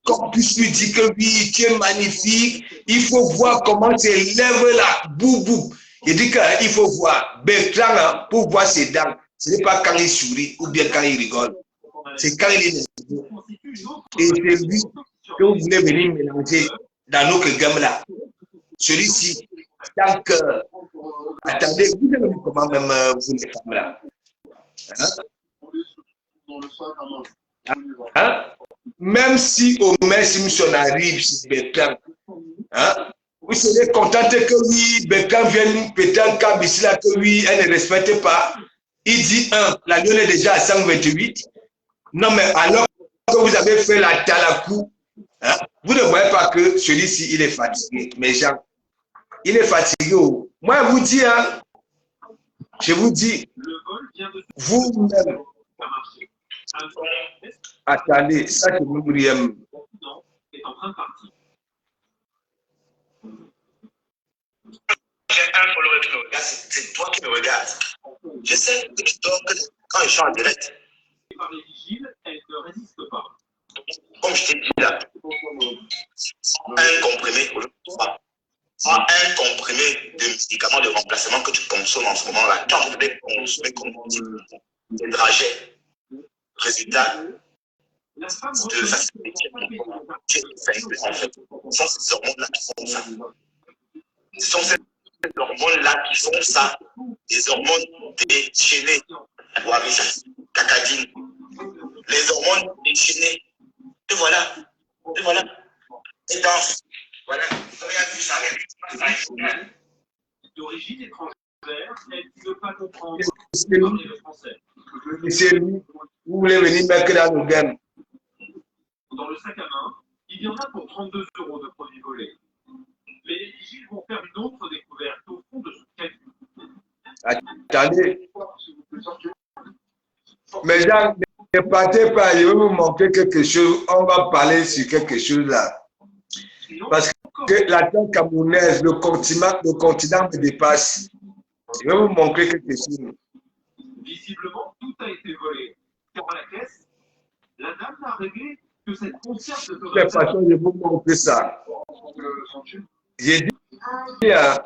Qu'on puisse lui dire que oui, tu es magnifique, il faut voir comment s'élève là, boubou. Il dit qu'il faut voir Bertrand hein, pour voir ses dents. Ce n'est pas quand il sourit ou bien quand il rigole. C'est quand il est nerveux. Et c'est lui que vous voulez venir mélanger dans notre gamme là. Celui-ci, tant que. Attendez, vous avez vu comment même vous les femmes là. Hein? Même si Omer Simpson arrive sur Bertrand, hein? Vous serez content que oui, Bertrand vienne péter un câble ici là, que oui, elle ne respecte pas. Il dit la lune est déjà à 128. Non, mais alors que vous avez fait la talakou, hein, vous ne voyez pas que celui-ci, il est fatigué. Mais Jean, il est fatigué. Moi, je vous dis, hein, je vous dis, vous-même, attendez, ça c'est Mouriam. J'ai un follower qui me regarde, c'est toi qui me regardes. Je sais que tu dors quand je suis en direct. Comme je t'ai dit là, un comprimé, un comprimé de médicaments de remplacement que tu consommes en ce moment-là, tu es en train de consommer comme des trajets. Résultat, de faciliter en fait. Ce sont ces hormones-là qui font ça. Ce sont ces hormones-là qui font ça. Des hormones déchaînées. Cacadine. Les hormones déchaînées. Et voilà. Et voilà. Et danse. Voilà. Regarde ça. D'origine étrangère, elle ne veut pas comprendre le français. C'est lui. Vous voulez venir mettre dans le game. Dans le sac à main, il y en a pour 32 € de produits volés. Mais les vigiles vont faire une autre découverte au fond de ce caddie. Attendez. Mais Jean, ne partez pas, je vais vous montrer quelque chose. On va parler sur quelque chose là. Parce que la terre camerounaise, le continent me dépasse. Je vais vous montrer quelque chose. Visiblement, tout a été volé. Car à la caisse, la dame n'a réglé que cette conserve de De toute façon, je vais vous montrer ça. J'ai dit, non, il n'y a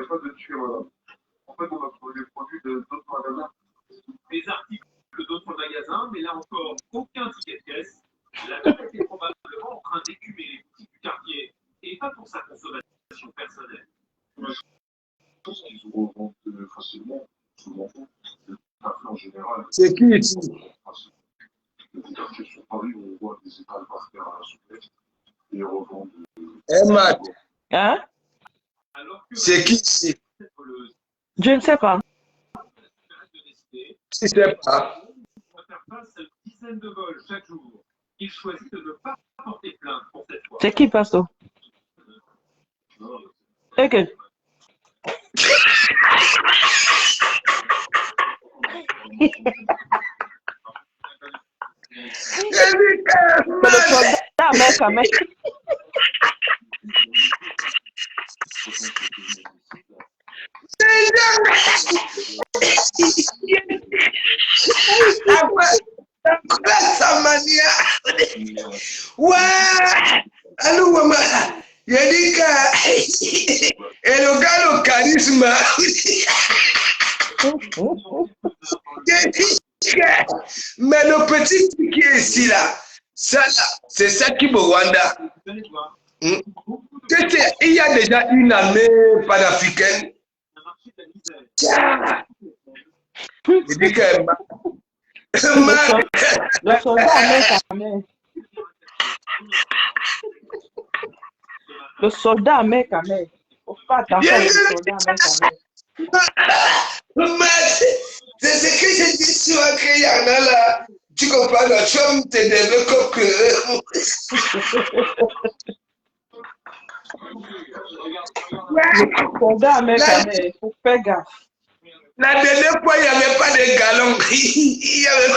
pas de tuer, voilà. En fait, on a trouvé des produits d'autres magasins. Des articles d'autres magasins, mais là encore, aucun ticket de caisse. La dame était probablement en train d'écumer les boutiques du quartier, et pas pour sa consommation personnelle. Je pense qu'ils revendent facilement, souvent, en général. c'est qui ici? Les quartiers sur Paris, on voit des étals par terre à la soupette et ils revendent. Emma, Hein? c'est qui ici? Je ne sais pas. Si c'est pas. Faire face à une dizaine de vols chaque jour. Il choisit de ne pas porter plainte pour cette fois. C'est qui, Pasto? Ok. Le soldat américain. Sa manière. Ouais. Allô, maman. Il dit que. Et le gars, le charisme. Mais le petit qui est ici, là, ça, c'est ça qui me Rwanda. Il y a déjà une armée panafricaine. Il dit que. Le soldat américain. Le soldat américain. Faut pas attention au soldat américain. C'est ce que j'ai dit sur qu'il y en a là. Tu comprends, le chum te devait comme Le soldat américain, il faut faire gaffe. La dernière fois, il n'y avait pas de galon. Il y avait...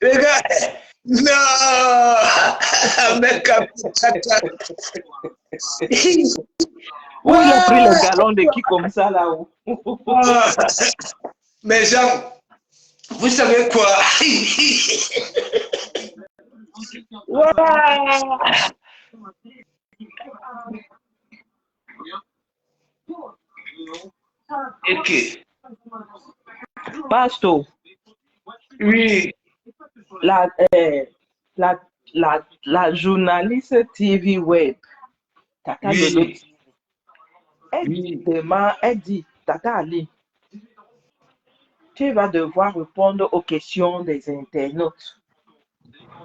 Regarde. Non. Mec, Où il a pris le galon de qui comme ça là-haut? Mais Jean, vous savez quoi? Ok. Pasto, Oui, la, la journaliste TV Web, Tata Lolo, oui, oui. elle dit, Tata Ali, tu vas devoir répondre aux questions des internautes.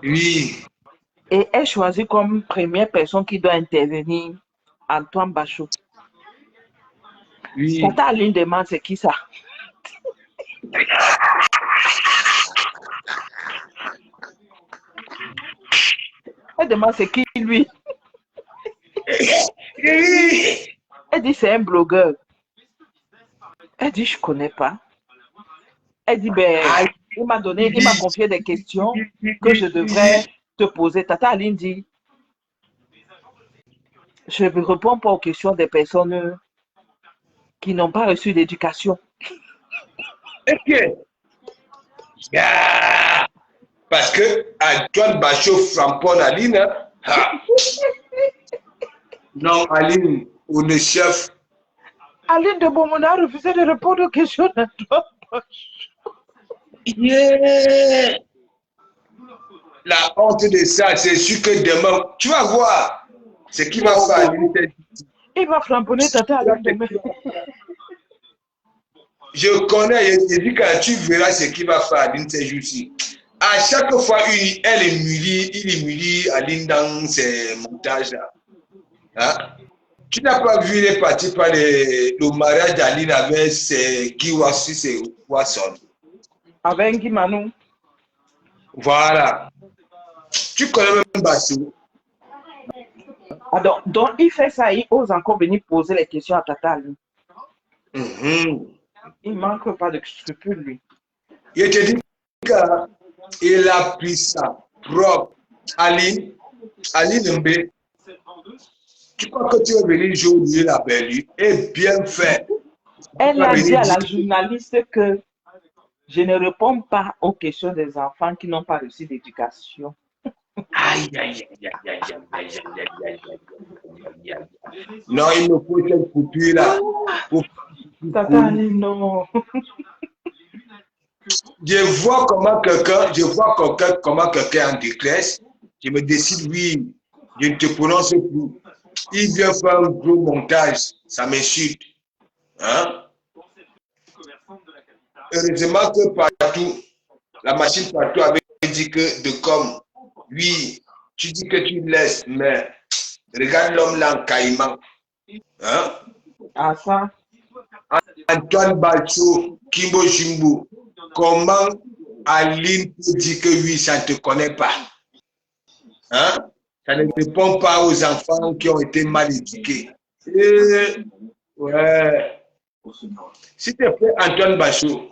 Oui, Et elle choisit comme première personne qui doit intervenir Antoine Bachot. oui. Tata Ali demande c'est qui ça? Elle demande c'est qui lui? Oui. Elle dit c'est un blogueur. Elle dit je connais pas. Elle dit ben il m'a confié des questions que je devrais te poser. Tata Aline dit je ne réponds pas aux questions des personnes qui n'ont pas reçu d'éducation. Ok. Yeah. Parce que Antoine Bachot framponne Aline. Hein? Non, Aline, on est chef. Aline de Beaumont a refusé de répondre aux questions d'Antoine Bachot. Yeah. La honte de ça, c'est sûr que demain, tu vas voir ce qui va faire Aline. Il va framponner Tata Aline demain. Je connais, je dis que tu verras ce qui va faire Aline ces jours-ci. À chaque fois, il humilie Aline dans ses montages-là. Hein? Tu n'as pas vu les parties par le mariage d'Aline avec ses Kiwasi, ses Wasson. Avec Guy Manou. Voilà. Tu connais même Bassou. Donc, il fait ça, il ose encore venir poser les questions à Tata Aline. Il manque pas de scrupules, lui. Je te dis qu'il a pris ça propre. Aline Mbé, tu crois que tu vas venir jouer la belle et bien fait. Elle a dit à la journaliste que je ne réponds pas aux questions des enfants qui n'ont pas reçu d'éducation. Aïe. Non, il me faut cette coupure là. Tata Aline, non. Je vois comment quelqu'un en détresse. Je me décide, oui, je ne te prononce plus. Il vient faire un gros montage, ça m'insulte. Hein? Heureusement que partout, la machine partout avait dit que de comme, oui, tu dis que tu laisses, mais regarde l'homme là en caïman. Hein? Ah, ça. Antoine Bachot, Kimbo Jimbo, comment Aline peut dire que oui, ça ne te connaît pas? Hein? Ça ne répond pas aux enfants qui ont été mal éduqués. Ouais. S'il te plaît, Antoine Bachot,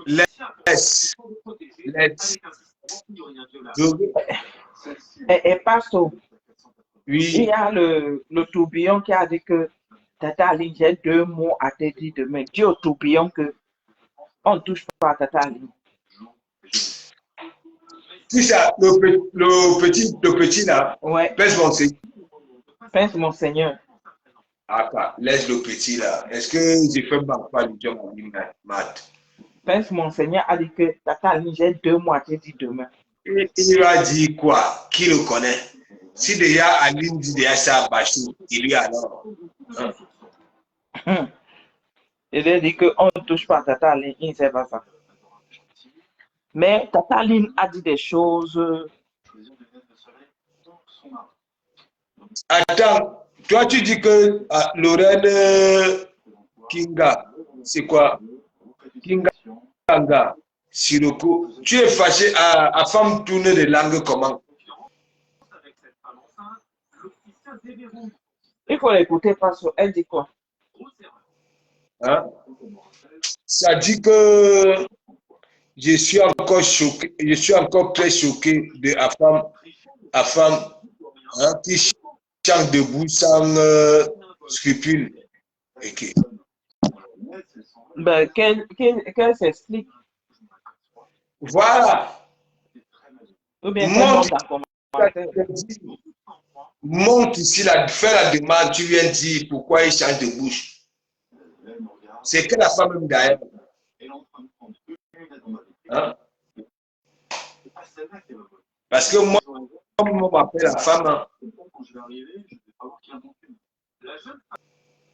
laisse. Et Pasto, Oui. il y a le tourbillon qui a dit que Tata Aline, j'ai 2 mots à te dire demain. Dis au tourbillon que on ne touche pas à Tata Aline. Si ça, le petit là, Ouais. pèse mon seigneur. Pèse mon Seigneur. Ah, laisse le petit là. Est-ce que j'ai fait pas du job en maths? Pèse mon Seigneur a dit que Tata Aline, j'ai 2 mots à te dire demain. Il va dire quoi? Qui le connaît? Si déjà Aline dit déjà ça à Bachou, il lui alors. Il a dit qu'on ne touche pas à Tata Aline, il ne sait pas ça. Mais Tata Aline a dit des choses. Attends, toi tu dis que Lorraine Kinga, c'est quoi? Kinga, Siroko. Tu es fâché à femme tourner de langue comment? Il faut l'écouter parce qu'elle dit quoi? Hein? Ça dit que je suis encore choqué, je suis encore très choqué de la femme hein, qui chante debout sans scrupule. Okay. Ben, qu'elle s'explique. Voilà. Ou bien qu'elle monte en commentaire. Monte ici, fais la demande, tu viens dire pourquoi il change de bouche. C'est que la femme même d'ailleurs. Hein? Parce que moi, on m'appelle la femme. Hein.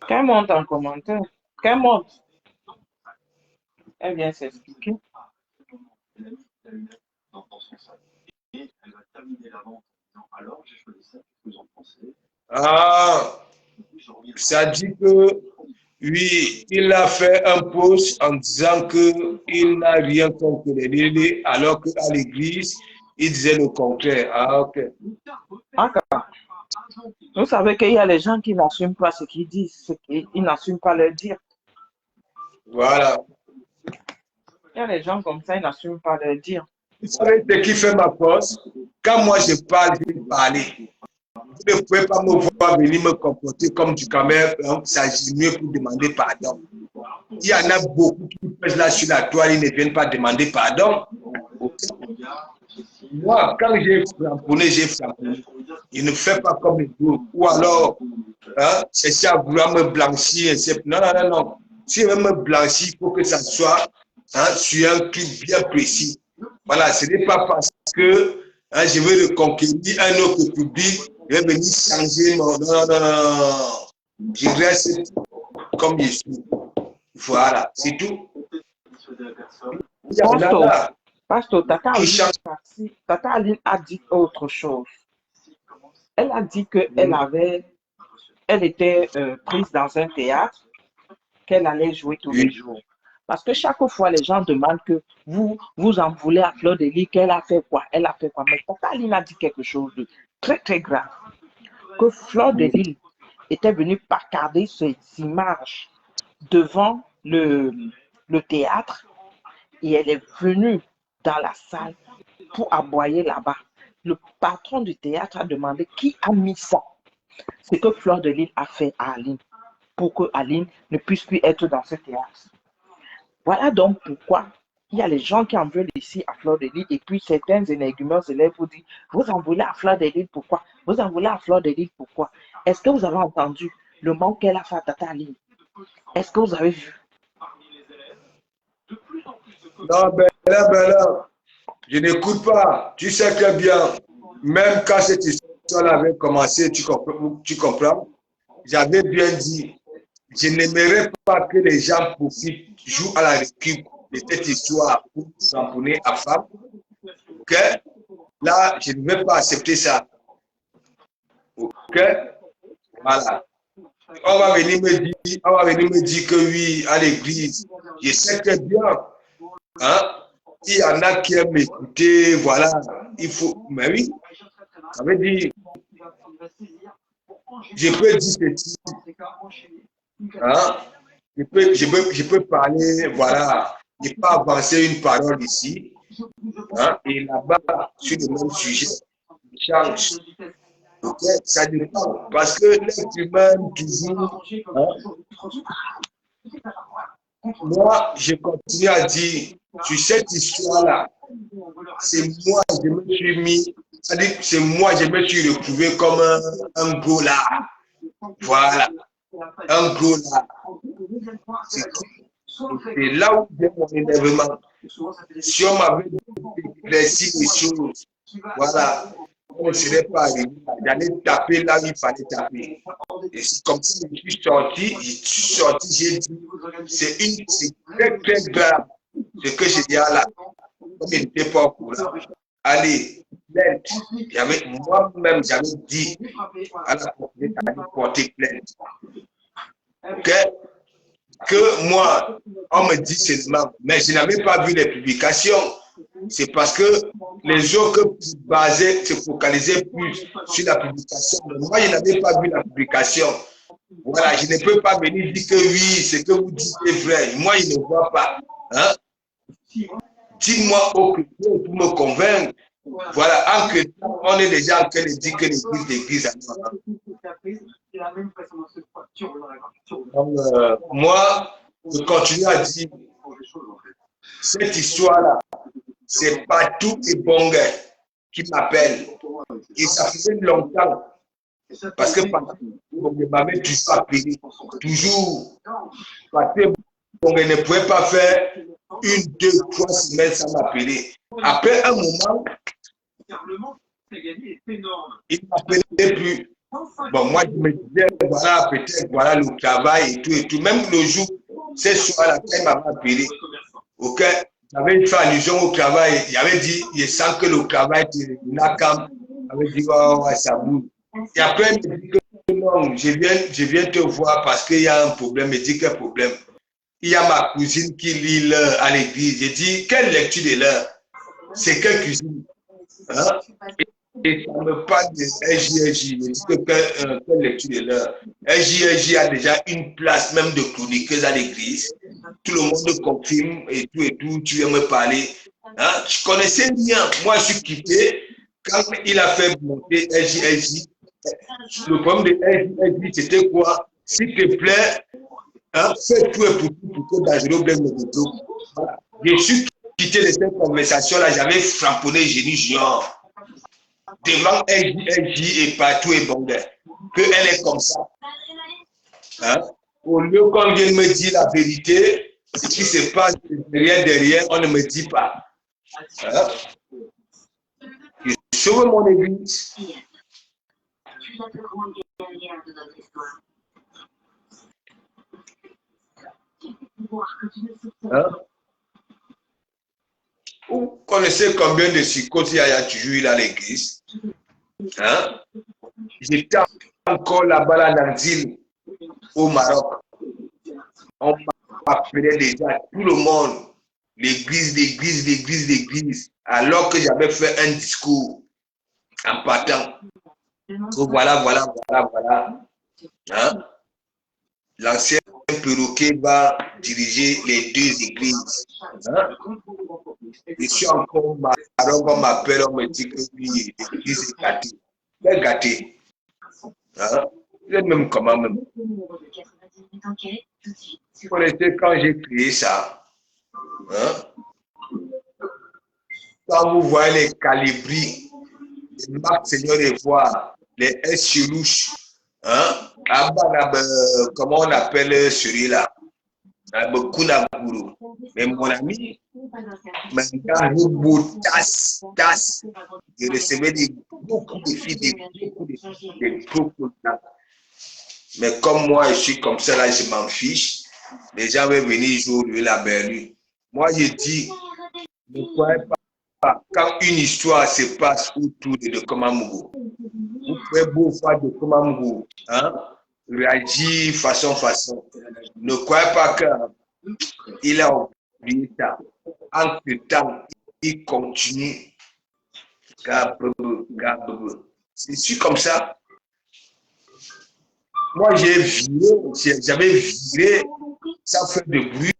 Qu'elle monte en commentaire. Qu'elle monte. Elle vient s'expliquer. Ah, ça dit que oui, il a fait un post en disant qu'il n'a rien contre les Lélés, alors qu'à l'église, il disait le contraire. Ah, ok. Encore. Vous savez qu'il y a les gens qui n'assument pas ce qu'ils disent, ils n'assument pas leur dire. Voilà. Il y a les gens comme ça, ils n'assument pas leur dire. Vous savez ce qui fait ma force? Quand moi je parle, je vais parler. Vous ne pouvez pas me voir venir me comporter comme du caméra, ça c'est mieux pour demander pardon. Il y en a beaucoup qui pèsent là sur la toile, ils ne viennent pas demander pardon. Moi, quand j'ai framponné, j'ai framponné. Il ne fait pas comme les autres. Ou alors, hein, c'est à vouloir me blanchir. Non, non, non, non. Si je veux me blanchir, il faut que ça soit hein, sur un truc bien précis. Voilà, ce n'est pas parce que hein, je veux reconquérir un autre public, je vais venir changer mon... Non, non, non, non. Je reste comme je suis. Voilà, c'est tout. Pasteur, Tata Aline a dit autre chose. Elle a dit qu'elle était prise dans un théâtre, qu'elle allait jouer tous les jours. Parce que chaque fois, les gens demandent que vous en voulez à Fleur de Lys, qu'elle a fait quoi? Elle a fait quoi? Mais Tata Aline a dit quelque chose de très, très grave. Que Fleur de Lys était venue placarder ses images devant le théâtre et elle est venue dans la salle pour aboyer là-bas. Le patron du théâtre a demandé qui a mis ça. C'est que Fleur de Lys a fait à Aline pour que Aline ne puisse plus être dans ce théâtre. Voilà donc pourquoi il y a les gens qui en veulent ici à Fleur de Lys et puis certains énergumeurs se lèvent pour dire vous en voulez à Fleur de Lys pourquoi? Vous en voulez à Fleur de Lys pourquoi? Est-ce que vous avez entendu le manque qu'elle a fait à Tata Aline? Est-ce que vous avez vu? Non, ben là, je n'écoute pas. Tu sais très bien, même quand cette histoire avait commencé, tu comprends? J'avais bien dit, je n'aimerais pas que les gens profitent, jouent à la récup de cette histoire pour tamponner à femme. Ok? Là, je ne vais pas accepter ça. Ok? Voilà. On va venir me dire que oui, à l'église, je sais très bien. Hein? Il y en a qui aiment m'écouter, voilà, il faut, mais oui, ça veut dire, je peux dire ceci, hein? Je peux parler, voilà, je peux avancer une parole ici, hein? Et là-bas, sur le même sujet, change. Okay? Ça dépend, parce que l'être humain, toujours, hein? Moi, je continue à dire, sur cette histoire-là, c'est moi, je me suis mis, c'est-à-dire c'est moi, je me suis retrouvé comme un gros là. Voilà, un gros là. C'est là où j'ai mon énervement. Si on m'avait éclairci les choses, voilà, on ne serait pas arrivé. J'allais taper là où il fallait taper. Et c'est comme ça que je suis sorti, j'ai dit, c'est très très grave ce que j'ai dit là. Comme il n'était pas au courant. Allez, plainte. Moi-même, j'avais dit à la propriété d'aller porter plainte. Ok? Que moi, on me dit seulement, mais je n'avais pas vu les publications. C'est parce que les autres se focalisaient plus sur la publication. Moi, je n'avais pas vu la publication. Voilà, je ne peux pas venir dire que oui, ce que vous dites est vrai. Moi, je ne vois pas. Hein? Dis-moi au chrétien pour me convaincre. Voilà, en chrétien, on est déjà en train de dire que l'église. Donc, moi, je continue à dire, cette histoire-là, c'est pas tout les bons gars qui m'appellent. Et ça faisait longtemps. Parce que bon, je m'avais toujours appelé. Toujours. Parce que bon, je ne pouvais pas faire 1, 2, 3 semaines sans m'appeler. Après un moment, il ne m'appelait plus. Bon, moi, je me disais, voilà, peut-être, voilà le travail et tout et tout. Même le jour, ce soir-là, quand il m'avait appelé, ok, j'avais fait allusion au travail. Il avait dit, je sens que le travail de Nakam avait dit, oh, ouais, ça bouge. Et après, il me dit que non, je viens te voir parce qu'il y a un problème. Il me dit quel problème? Il y a ma cousine qui lit l'heure à l'église. J'ai dit, quelle lecture de l'heure? C'est quelle cuisine? Hein? Et ça me parle de LJLJ. Je dis que quelle lecture de l'heure? LJLJ a déjà une place même de chroniqueuse à l'église. Tout le monde confirme et tout. Tu viens me parler. Hein? Je connaissais bien. Moi, je suis quitté. Quand il a fait monter LJLJ, le problème de LJLJ, c'était quoi? S'il te plaît, hein, fais tout et pour que Dangereux blesse le retour. Voilà. Je suis quitté de cette conversation-là, j'avais framponné Génie Junior devant LJ et partout et bon qu'elle est comme ça. Hein? Au lieu qu'on vienne me dire la vérité, ce qui se passe derrière, on ne me dit pas. Hein? Je sauve mon église. Hein? Vous connaissez combien de psychoses il y a toujours eu à l'église? Hein? J'étais encore là-bas à Nanzil, au Maroc. On m'appelait déjà tout le monde, l'église, alors que j'avais fait un discours en partant. Donc voilà. Hein? L'ancien perroquet va diriger les 2 églises. Hein? Je suis encore au Maroc, on m'appelle, on me dit que oui, l'église est gâtée. Elle est gâtée. Hein? Vous êtes même comment même? Vous connaissez quand j'ai créé ça? Hein? Quand vous voyez les calibris, les marques Seigneur et voir, les S chelouches, hein? Comment on appelle celui-là? Mais mon ami, maintenant, tasse, je recevais beaucoup de filles, beaucoup de mais comme moi, je suis comme ça, là, je m'en fiche. Les gens veulent venir jouer la berlue. Moi, je dis, ne croyez pas, quand une histoire se passe autour de Komamougou, vous pouvez beau faire de Komamougou, hein, réagir façon. Ne croyez pas qu'il a oublié ça. Entre-temps, il continue. C'est sûr comme ça. Moi, j'avais viré sans faire de bruit.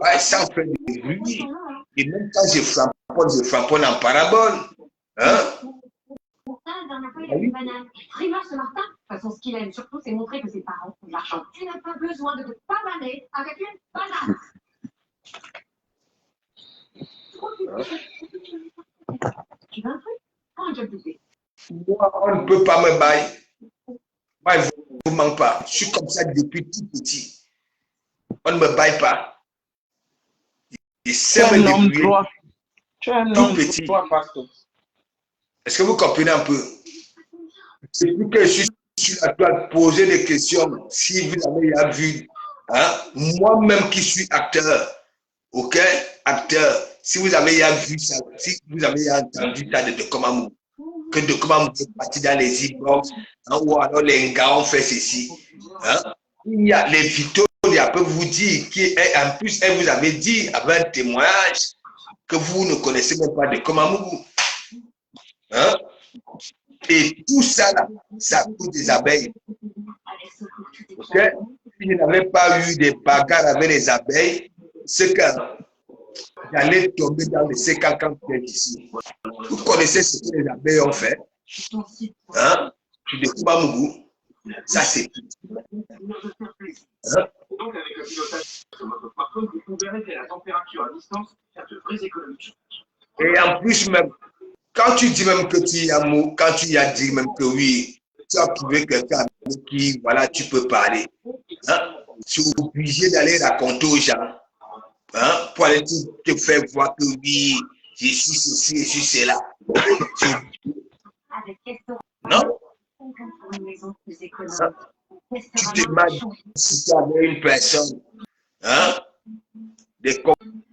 Ouais, sans faire de bruit. Et même quand je frapponne en parabole. Hein? Frimeur ce Martin, de toute façon, ce qu'il aime surtout, c'est montrer que ses parents ont de l'argent. Tu n'as pas besoin de te pavaner avec une banane. Tu veux un truc? Prends un job doublé. Moi, on ne peut pas me bailler. Moi, je ne vous manque pas. Je suis comme ça depuis tout petit. On ne me baille pas. Tu es un homme droit. Tu es un homme droit, pasteur. Est-ce que vous comprenez un peu? C'est plus que je suis sur la toile poser des questions. Si vous avez vu, hein? Moi-même qui suis acteur, ok? Acteur, si vous avez vu ça, si vous avez entendu ça de Komamougou, que de Komamougou est parti dans les e-box, hein, ou alors les gars ont fait ceci. Hein? Il y a les Victoria peuvent vous dire, en plus, elle vous avait dit, avec un témoignage, que vous ne connaissez même pas de Komamougou. Hein? Et tout ça, là, ça coûte des abeilles. Ok? Si je n'avais pas eu des bagarres avec les abeilles, c'est que j'allais tomber dans les 50 pièges ici. Vous connaissez ce que les abeilles ont fait? Hein? Tu découvres à Mougou. Ça, c'est tout. Hein? Donc, avec le pilotage sur votre smartphone, vous pouvez régler la température à distance et faire de vraies économies. Et en plus, même, quand tu dis même que tu as mot, quand tu as dit même que oui, tu as trouvé quelqu'un avec qui, voilà, tu peux parler. Hein? Tu es obligé d'aller raconter aux gens. Hein? Pour aller te faire voir que oui, je suis ceci, je suis cela. Non? Hein? Tu te demandes si tu avais une personne, hein? Des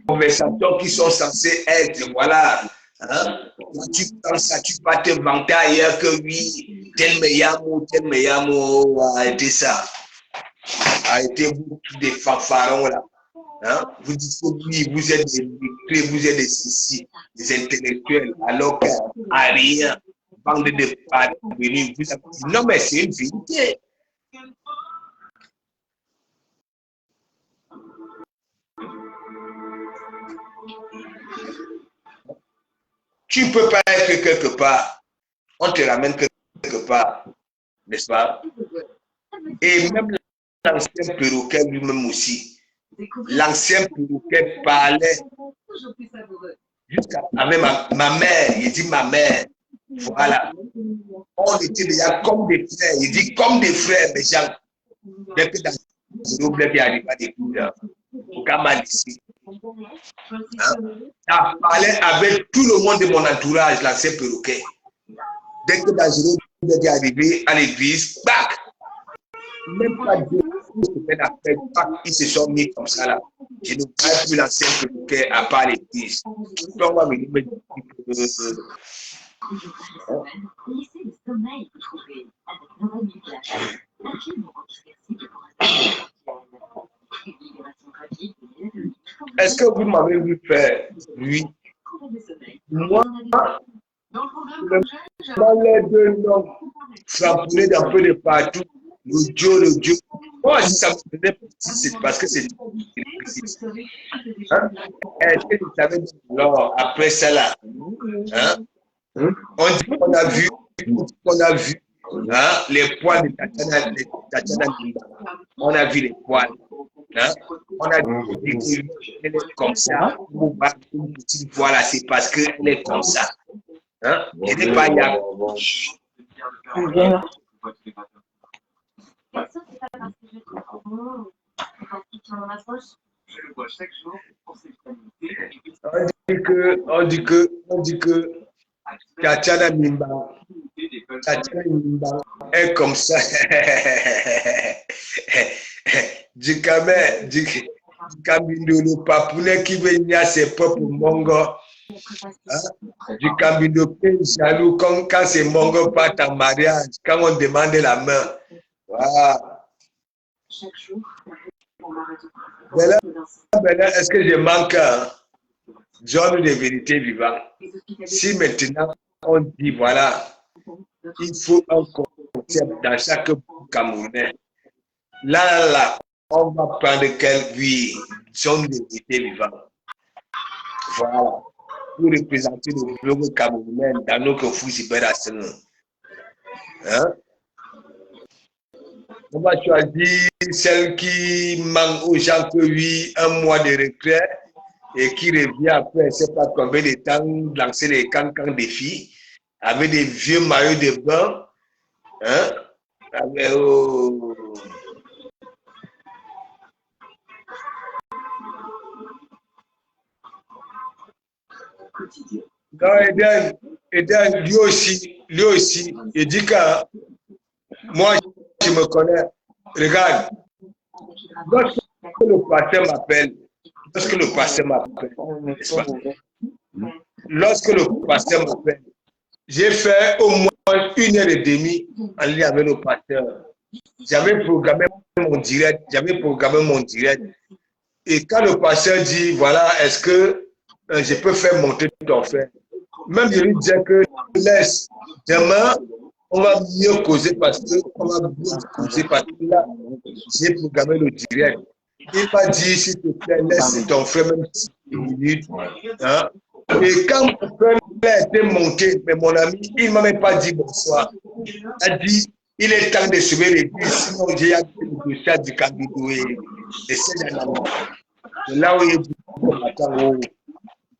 conversations qui sont censées être, voilà. Hein? Quand tu penses ça, tu vas te vanter ailleurs que oui, tel meilleur mot a été ça. A été beaucoup des fanfarons là. Hein? Vous dites que oui, vous êtes des lettrés, vous êtes des ceci, des intellectuels, alors qu'à rien, bande de parvenus, vous avez dit non, mais c'est une vérité. Tu ne peux pas être quelque part. On te ramène quelque part, n'est-ce pas? Et même l'ancien perroquet lui-même aussi. L'ancien perroquet parlait jusqu'à avec ma mère. Il dit ma mère. Voilà. On était déjà comme des frères. Il dit comme des frères, mes gens. Dès que dans le blé qui arrive à des coups, au Kamal ici. Ça parlait avec tout le monde de mon entourage, l'ancien perroquet. Dès que Dangereux est arrivé à l'église, bac! Même pas 2 semaines après, ils se sont mis comme ça là. Je ne vois plus l'ancien perroquet à part l'église. Donc, on va venir me dire est-ce que vous m'avez vu faire? Oui. Moi, les 2 noms s'emploient d'un peu de partout. Le Dieu. Moi, si ça me faisait petit, c'est parce que c'est hein? Est-ce que vous savez alors, après ça là, hein? On dit qu'on a vu, hein, les poils de Tatiana Dimba. On a vu les poils. Hein? On a dit qu'elle est comme ça. Une petite voix là, c'est parce qu'elle est comme ça. Hein? Elle n'est pas Yab. On dit que Tatiana Dimba est comme ça. Du Cambindo, le papounet qui veut venir à ses propres mongos. Hein? Du Cambindo, jaloux quand ces mongos partent en mariage, quand on demande la main. Voilà. Maintenant, est-ce que je manque un John de vérité vivant? Si maintenant on dit voilà, il faut un concept dans chaque Camerounais. Là, on va prendre oui, John de vérité vivant. Voilà. Pour représenter le peuple camerounais dans notre Fouzi-Bérassene. Hein? On va choisir celle qui manque aux gens que oui, 1 mois de retrait et qui revient après, je ne sais pas combien de temps, lancer les cancans des filles avec des vieux maillots de bain. Hein? Avec, non, Eden, lui aussi, il dit que moi, je me connais. Regarde, lorsque le pasteur m'appelle, j'ai fait au moins 1h30 en lien avec le pasteur. J'avais programmé mon direct. Et quand le pasteur dit, voilà, est-ce que je peux faire monter ton frère? Même je lui disais que laisse, demain, on va mieux causer parce que là, j'ai programmé le direct. Il m'a dit, s'il te plaît, laisse ton frère même 6 minutes. Hein? Et quand mon frère a été monté, mais mon ami, il ne m'a même pas dit bonsoir. Il a dit, il est temps de sauver l'église, sinon j'ai appelé le dossier du Kabidou et c'est là où il est.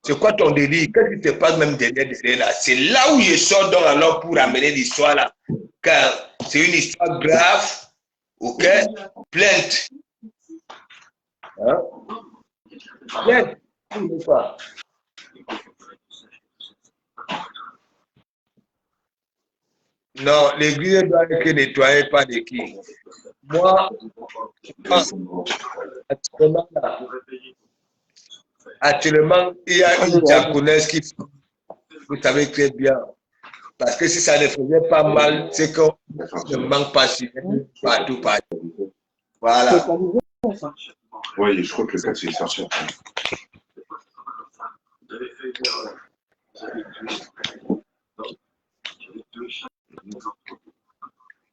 C'est quoi ton délire? Qu'est-ce qui te passe même derrière là? C'est là où je sors donc alors pour amener l'histoire là. Car c'est une histoire grave, ok? Plainte. Hein? Plainte. Non, l'église doit être nettoyée par des qui? Moi, actuellement, il y a une diaconesse qui, vous savez très bien, parce que si ça ne faisait pas mal, c'est qu'on ne manque pas sur partout. Voilà. Oui, je crois que le cas, c'est sorti.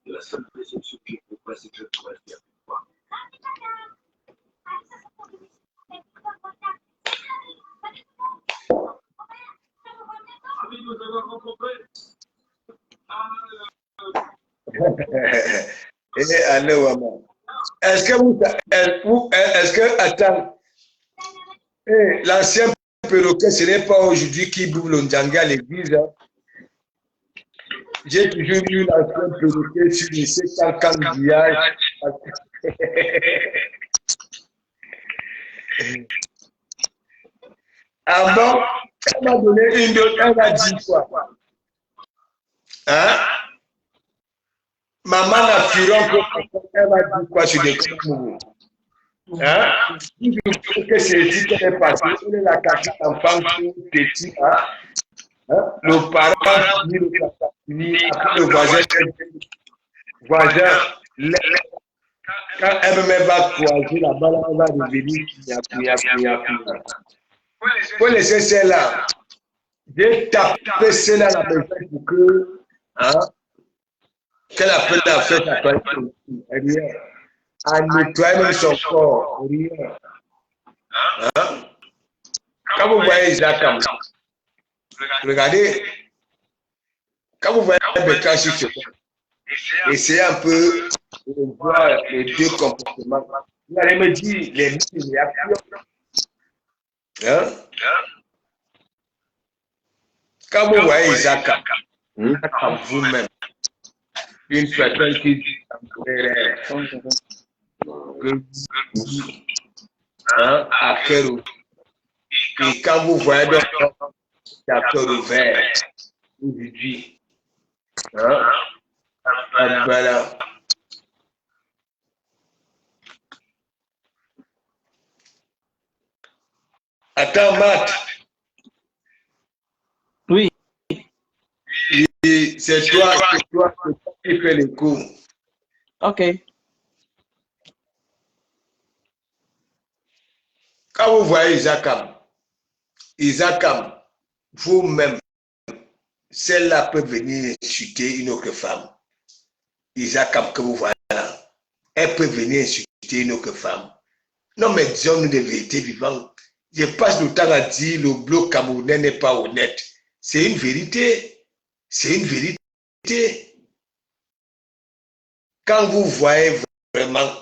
La seule déception que je peux pas, c'est que je pourrais le faire une fois. Ravi de vous avoir rencontré. Allô, est-ce que, attends, l'ancien perroquet, ce n'est pas aujourd'hui qui boule le Ndjanga à l'église. Hein? J'ai toujours vu l'ancien perroquet sur les 700 candillage. Ah bon, elle m'a donné une autre, elle m'a dit quoi? Hein? Maman n'a furon elle m'a dit quoi sur des coups? Hein? Je trouve que c'est ici qu'elle est passée, elle est la cachette enfant petit, hein? Le parent ni le papa, ni après le voisin, quand elle va croiser là-bas, elle va revenir, il faut laisser celle-là. J'ai tapé celle-là à la maison pour que, hein, qu'elle appelle la fête à toi, rien. À nettoyer même son corps, rien. Hein? Quand vous voyez Isaac, regardez, quand vous voyez Bécan sur ce point, essayez un peu de voir les deux comportements. Vous allez me dire les réactions. Hein? Quand vous voyez Isaac, vous-même, une personne qui dit à cœur ouvert, et quand vous voyez donc à cœur ouvert, aujourd'hui, voilà. Attends, Matt. Oui. C'est toi qui fais le coup. Ok. Quand vous voyez Isaac, vous-même, celle-là peut venir insulter une autre femme. Isaac, que vous voyez là, elle peut venir insulter une autre femme. Non, mais disons-nous des vérités vivantes. Je passe le temps à dire le bloc camerounais n'est pas honnête. C'est une vérité. C'est une vérité. Quand vous voyez vraiment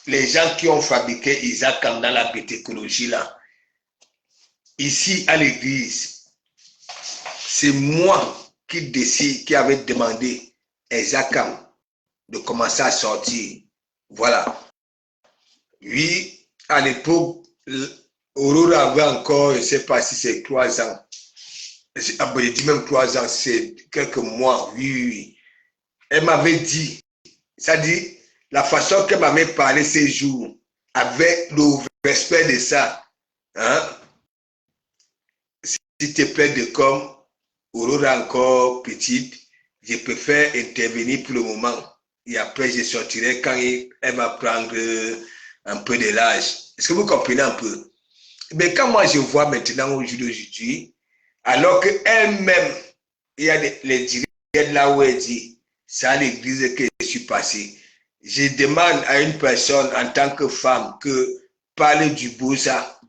les gens qui ont fabriqué Isaac dans la bétécologie là, ici à l'église, c'est moi qui décide, qui avait demandé à Isaac de commencer à sortir. Voilà. Oui, à l'époque, Aurora avait encore, je ne sais pas si c'est 3 ans. Je dis même 3 ans, c'est quelques mois. Oui. Elle m'avait dit, ça dit, la façon qu'elle m'avait parlé ces jours, avec le respect de ça, hein? S'il te plaît, de comme Aurora encore petite, je préfère intervenir pour le moment. Et après, je sortirai quand elle va prendre un peu de l'âge. Est-ce que vous comprenez un peu? Mais quand moi je vois maintenant au jour d'aujourd'hui, alors qu'elle-même, il y a les directs là où elle dit, c'est à l'église que je suis passé. Je demande à une personne en tant que femme que parler du Bouza,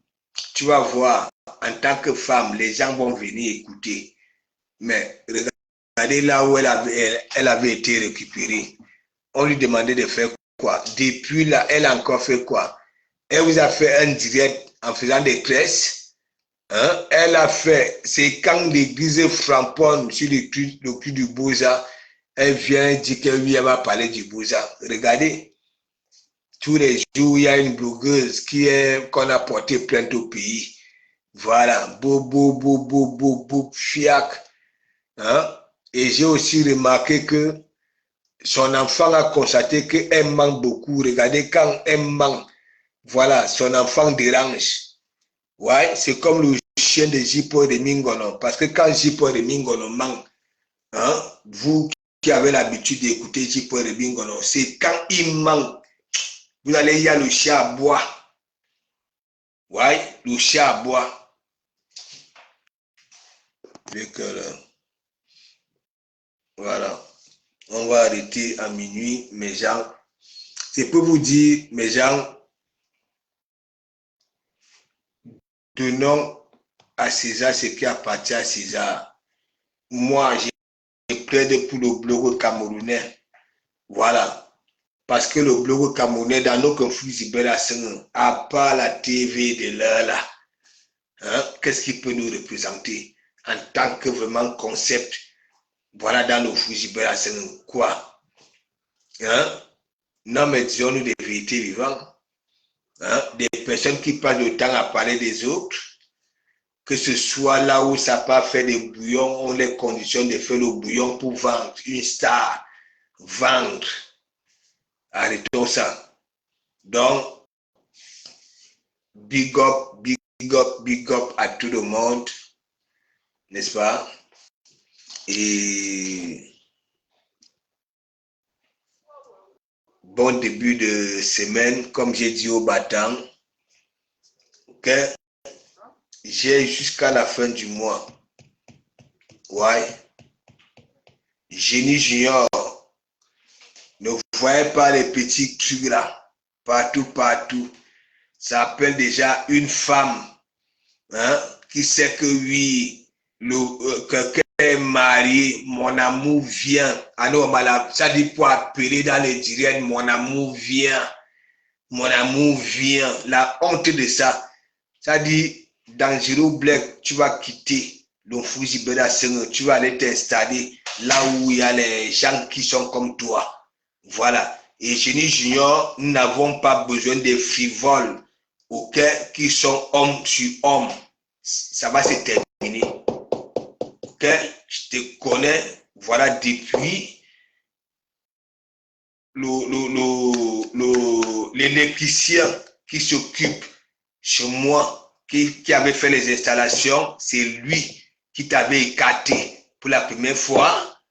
tu vas voir, en tant que femme, les gens vont venir écouter. Mais regardez là où elle avait été récupérée. On lui demandait de faire quoi? Depuis là, elle a encore fait quoi? Elle vous a fait un direct en faisant des classes. Hein? Elle a fait, c'est quand l'église framponne sur le cul du Bouza, elle vient dire que oui, elle va parler du Bouza. Regardez, tous les jours, il y a une blogueuse qu'on a porté plainte au pays. Voilà, beau, fiac. Hein? Et j'ai aussi remarqué que son enfant a constaté qu'elle manque beaucoup. Regardez, quand elle manque, voilà, son enfant dérange. Ouais, c'est comme le chien de Jipo et de Mingono. Parce que quand Jipo et de Mingono manquent, hein, vous qui avez l'habitude d'écouter Jipo et de Mingono, c'est quand il manque, vous allez, il y a le chien à boire. Ouais, le chien à boire. Voilà. On va arrêter à minuit, mes gens. C'est pour vous dire, mes gens, donnons à César ce qui appartient à César. Moi, je plaide pour le blog camerounais. Voilà. Parce que le blog camerounais, dans nos conflits, à part la TV de l'heure là, hein, qu'est-ce qu'il peut nous représenter en tant que vraiment concept? Voilà, dans nos Fujibera, c'est quoi? Hein? Non, mais disons-nous des vérités vivantes. Hein? Des personnes qui passent le temps à parler des autres, que ce soit là où ça pas fait des bouillons, on les conditions de faire le bouillon pour vendre une star, vendre. Arrêtons ça. Donc, big up à tout le monde, n'est-ce pas? Et bon début de semaine, comme j'ai dit au battant, ok? J'ai jusqu'à la fin du mois. Ouais. Génie Junior, ne voyez pas les petits trucs là, partout. Ça appelle déjà une femme, hein, qui sait que oui, quelqu'un est marié, mon amour vient. Alors, ça dit pour appeler dans les directs, mon amour vient. La honte de ça. Ça dit, dans Giro Black, tu vas quitter le Fujibera Senghor, tu vas aller t'installer là où il y a les gens qui sont comme toi. Voilà. Et Génie Junior, nous n'avons pas besoin de frivoles, ok, qui sont hommes sur hommes. Ça va se terminer. Ok, je te connais, voilà, depuis l'électricien qui s'occupe chez moi, qui avait fait les installations, c'est lui qui t'avait écarté pour la première fois.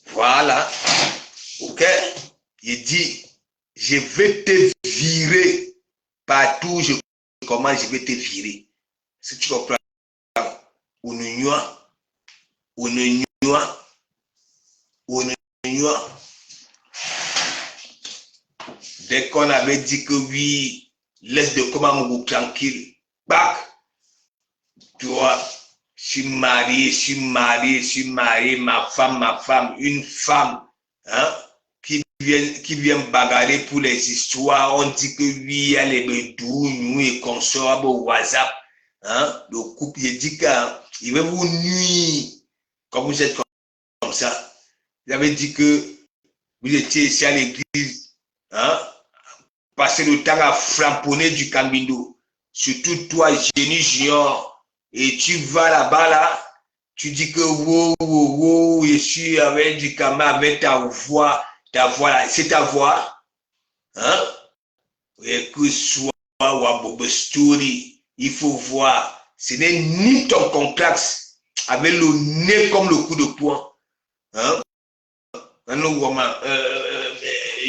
Voilà. Ok, il dit, je vais te virer partout, comment je vais te virer. Si tu comprends, dès qu'on avait dit que oui, laisse de comment tranquille, bac, tu vois, je suis marié, ma femme, une femme, hein, qui vient bagarrer pour les histoires. On dit que oui, elle est bédou, nous et consort au WhatsApp, hein, le couple, il dit qu'il va vous nuire, comme vous êtes comme ça. Il avait dit que vous étiez ici à l'église, hein, passer le temps à framponner du Cambindo, surtout toi, Génie Junior, et tu vas là-bas, là, tu dis que wow, je suis avec du camarade, avec ta voix, là, c'est ta voix, hein, et que soit Wabobo Story, il faut voir, ce n'est ni ton complexe, avec le nez comme le coup de poing, hein,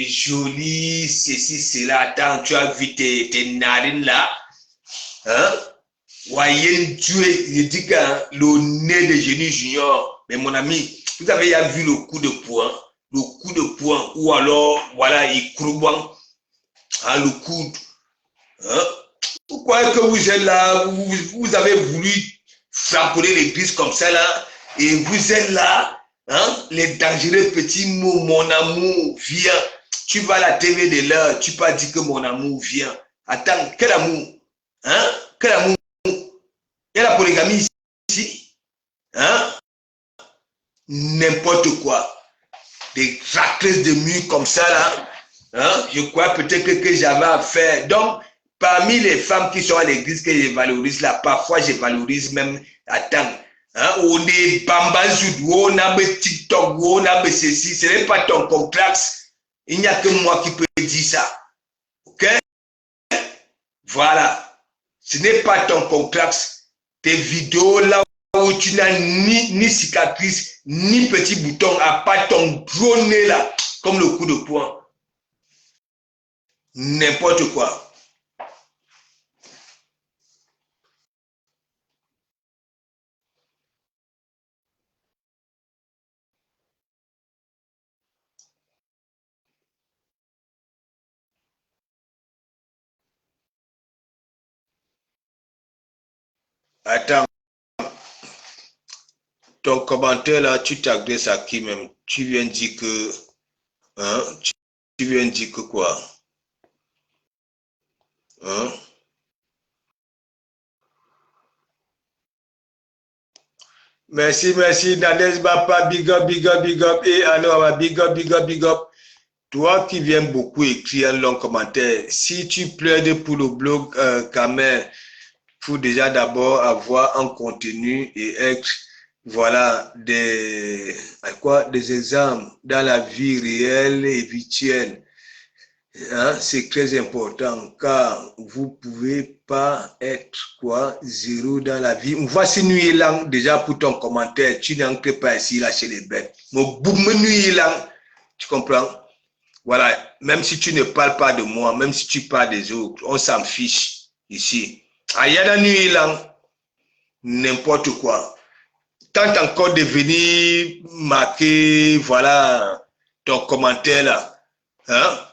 joli, ceci, cela, attends, tu as vu tes narines là, hein? Voyez, Dieu, il dit que le nez de Génie Junior, mais mon ami, Vous avez déjà vu le coup de poing, ou alors, voilà, il courbe, hein, le coude. Hein? Vous croyez que vous êtes là, vous avez voulu frapper l'église comme ça, là, et vous êtes là, hein, les dangereux petits mots, mon amour, viens. Tu vas à la TV de l'heure, tu peux dire que mon amour vient. Attends, quel amour? Hein? Quel amour? Il y a la polygamie ici. Hein? N'importe quoi. Des racleuses de murs comme ça, là. Hein? Je crois peut-être que j'avais à faire. Donc, parmi les femmes qui sont à l'église que je valorise là, parfois je valorise même, attends, hein, on est bambazoud, on a mes TikTok, on a mes ceci, ce n'est pas ton complexe. Il n'y a que moi qui peux dire ça. Ok? Voilà. Ce n'est pas ton complexe. Tes vidéos là où tu n'as ni cicatrice, ni petit bouton, à part ton gros nez là, comme le coup de poing. N'importe quoi. Attends. Ton commentaire là, tu t'adresses à qui même? Tu viens dire que... Hein? Tu viens dire que quoi? Hein? Merci, Nadez Bapa, big up, et alors, big up. Toi qui viens beaucoup écrire un long commentaire, si tu plaides pour le blog Kamer, il faut déjà d'abord avoir un contenu et être, voilà, des exemples dans la vie réelle et virtuelle. Hein, c'est très important car vous pouvez pas être zéro dans la vie. Voici nuit là déjà pour ton commentaire. Tu n'entres pas ici là chez les bêtes. Mon boum nuit là, tu comprends? Voilà, même si tu ne parles pas de moi, même si tu parles des autres, on s'en fiche ici. Ayana nuit là, n'importe quoi. Tant encore de venir marquer, voilà, ton commentaire là, hein?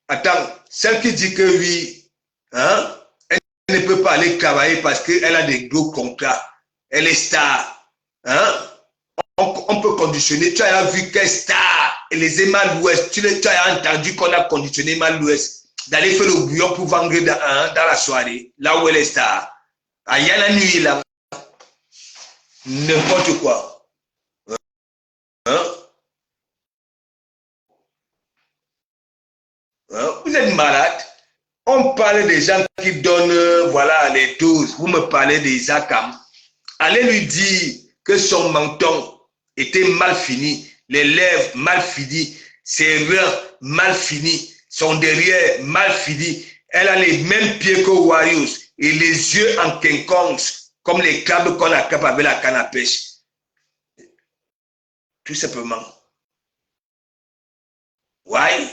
Attends, celle qui dit que oui, hein, elle ne peut pas aller travailler parce qu'elle a des gros contrats. Elle est star. Hein? On peut conditionner. Tu as vu qu'elle est star. Et les Mal l'Ouest. Tu as entendu qu'on a conditionné Mal l'Ouest d'aller faire le bouillon pour vendre dans la soirée, là où elle est star. Ah, il y a la nuit là. N'importe quoi. Hein? Vous êtes malade. On parle des gens qui donnent, voilà, les doses. Vous me parlez des Akam. Allez lui dire que son menton était mal fini, les lèvres mal finies, ses reins mal finis, son derrière mal fini. Elle a les mêmes pieds que Warriors et les yeux en quinconce, comme les crabes qu'on attrape avec la canne à pêche. Tout simplement. Why?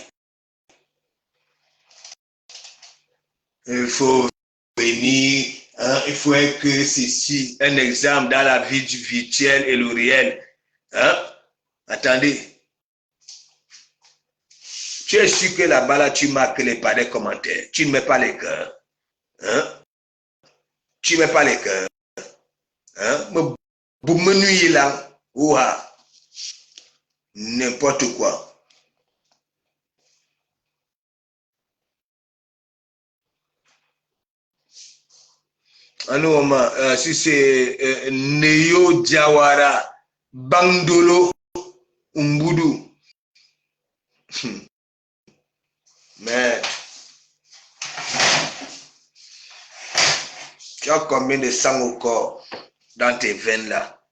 Il faut venir, hein, il faut être que ceci, un exemple dans la vie du virtuel et le réel. Hein? Attendez. Tu es sûr que là-bas, là, tu marques les pas des commentaires. Tu ne mets pas les cœurs. Hein? Tu ne mets pas les cœurs. Hein? Pour me nuire là, ouah, n'importe quoi. Si c'est Neo Jawara Bandolo Umbudu. Mais tu as combien de sang au corps dans tes veines là?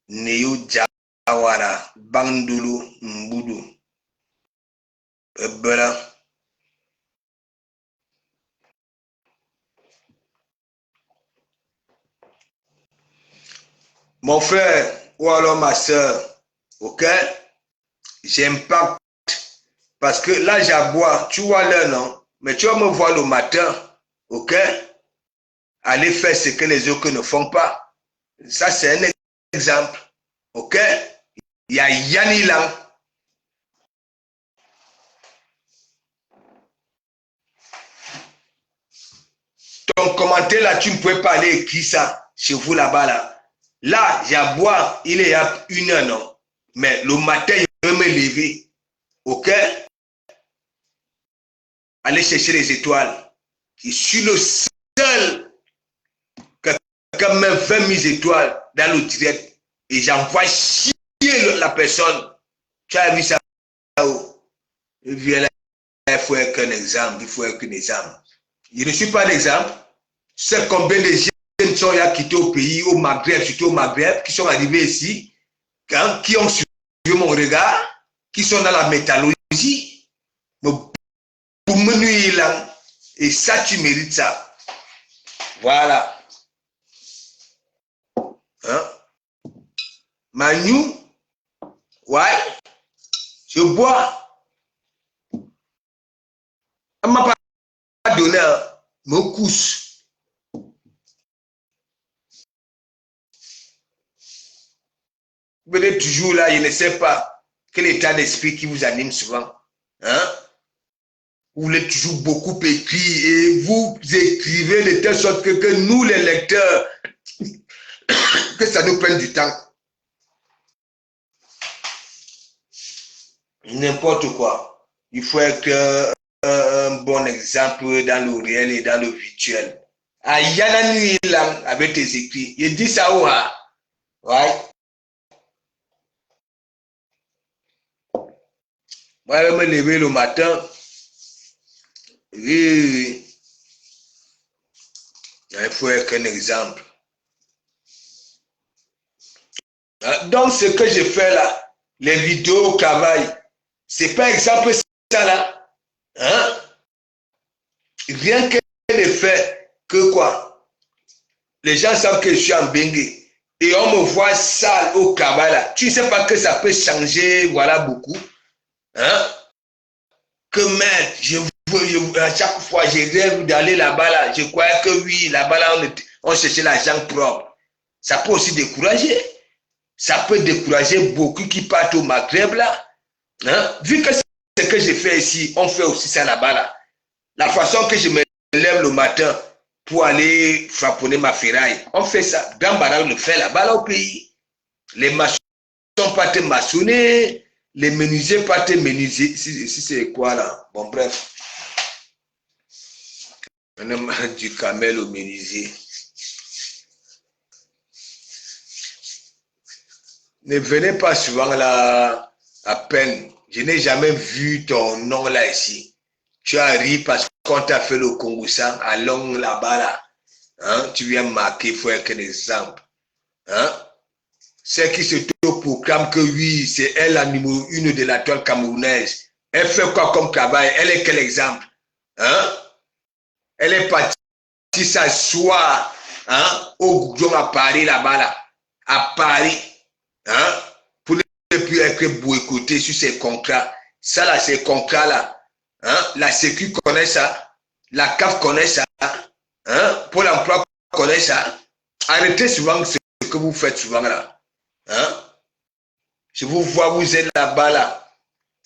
Neo Jawara Bandolo Umbudu. Voilà. Mon frère ou alors ma soeur, ok? J'impacte parce que là j'aboie, tu vois l'heure non? Mais tu vas me voir le matin, ok? Aller faire ce que les autres ne font pas. Ça c'est un exemple, ok? Il y a Yanni Lang. Ton commentaire là, tu ne pouvais pas aller écrire ça chez vous là-bas là. Là, j'ai à boire, il est à 1h, non. Mais le matin, je vais me lever. Ok? Aller chercher les étoiles. Je suis le seul qui met 20 000 étoiles dans le direct. Et j'envoie chier la personne. Tu as vu ça? Il vient là, il faut être un exemple. Il faut être un exemple. Je ne suis pas l'exemple. Tu sais combien de jeunes sont là quittés au pays, au Maghreb, surtout au Maghreb, qui sont arrivés ici, hein, qui ont suivi mon regard, qui sont dans la métallurgie. Pour me nuire là. Et ça, tu mérites ça. Voilà. Hein? Manu, ouais, je bois. Elle m'a pas donné mon couche. Vous êtes toujours là, je ne sais pas quel état d'esprit qui vous anime souvent. Hein? Vous voulez toujours beaucoup écrire et vous écrivez de telle sorte que nous, les lecteurs, que ça nous prenne du temps. N'importe quoi. Il faut être un bon exemple dans le réel et dans le virtuel. Ah, il y a la nuit là avec tes écrits. Il dit ça où? Ouais. Moi, je vais me lever le matin. Oui. Il faut être un exemple. Donc, ce que je fais là, les vidéos au travail, c'est pas exemple ça là. Hein? Rien que le fait que quoi? Les gens savent que je suis en bengue et on me voit sale au travail là. Tu ne sais pas que ça peut changer, voilà beaucoup. Hein? Que merde, à chaque fois je rêve d'aller là-bas là. Je croyais que oui, là-bas là, on cherchait l'argent propre. Ça peut aussi décourager. Ça peut décourager beaucoup qui partent au Maghreb là. Hein? Vu que ce que je fais ici, on fait aussi ça là-bas là. La façon que je me lève le matin pour aller frapponner ma ferraille, on fait ça. Grand Barral le fait là-bas là au pays. Les maçons partent maçonner. Les menuisiers partent menuisier. Si c'est quoi là? Bon, bref. On a du camel au menuisier. Ne venez pas souvent là à peine. Je n'ai jamais vu ton nom là ici. Tu arrives parce qu'on t'a fait le Congoussan, allons là-bas là. Hein? Tu viens marquer, il faut être un exemple. Hein? C'est qui se proclame que oui, c'est elle la numéro 1 de la toile camerounaise. Elle fait quoi comme travail? Elle est quel exemple? Hein? Elle est partie s'asseoir au Goujon à Paris là-bas là. À Paris. Hein? Pour ne plus être boycotté sur ces contrats. Ça là, ces contrats là. Hein? La Sécu connaît ça. La CAF connaît ça. Hein? Pour l'emploi connaît ça. Arrêtez souvent ce que vous faites souvent là. Hein? Je vous vois, vous êtes là-bas là.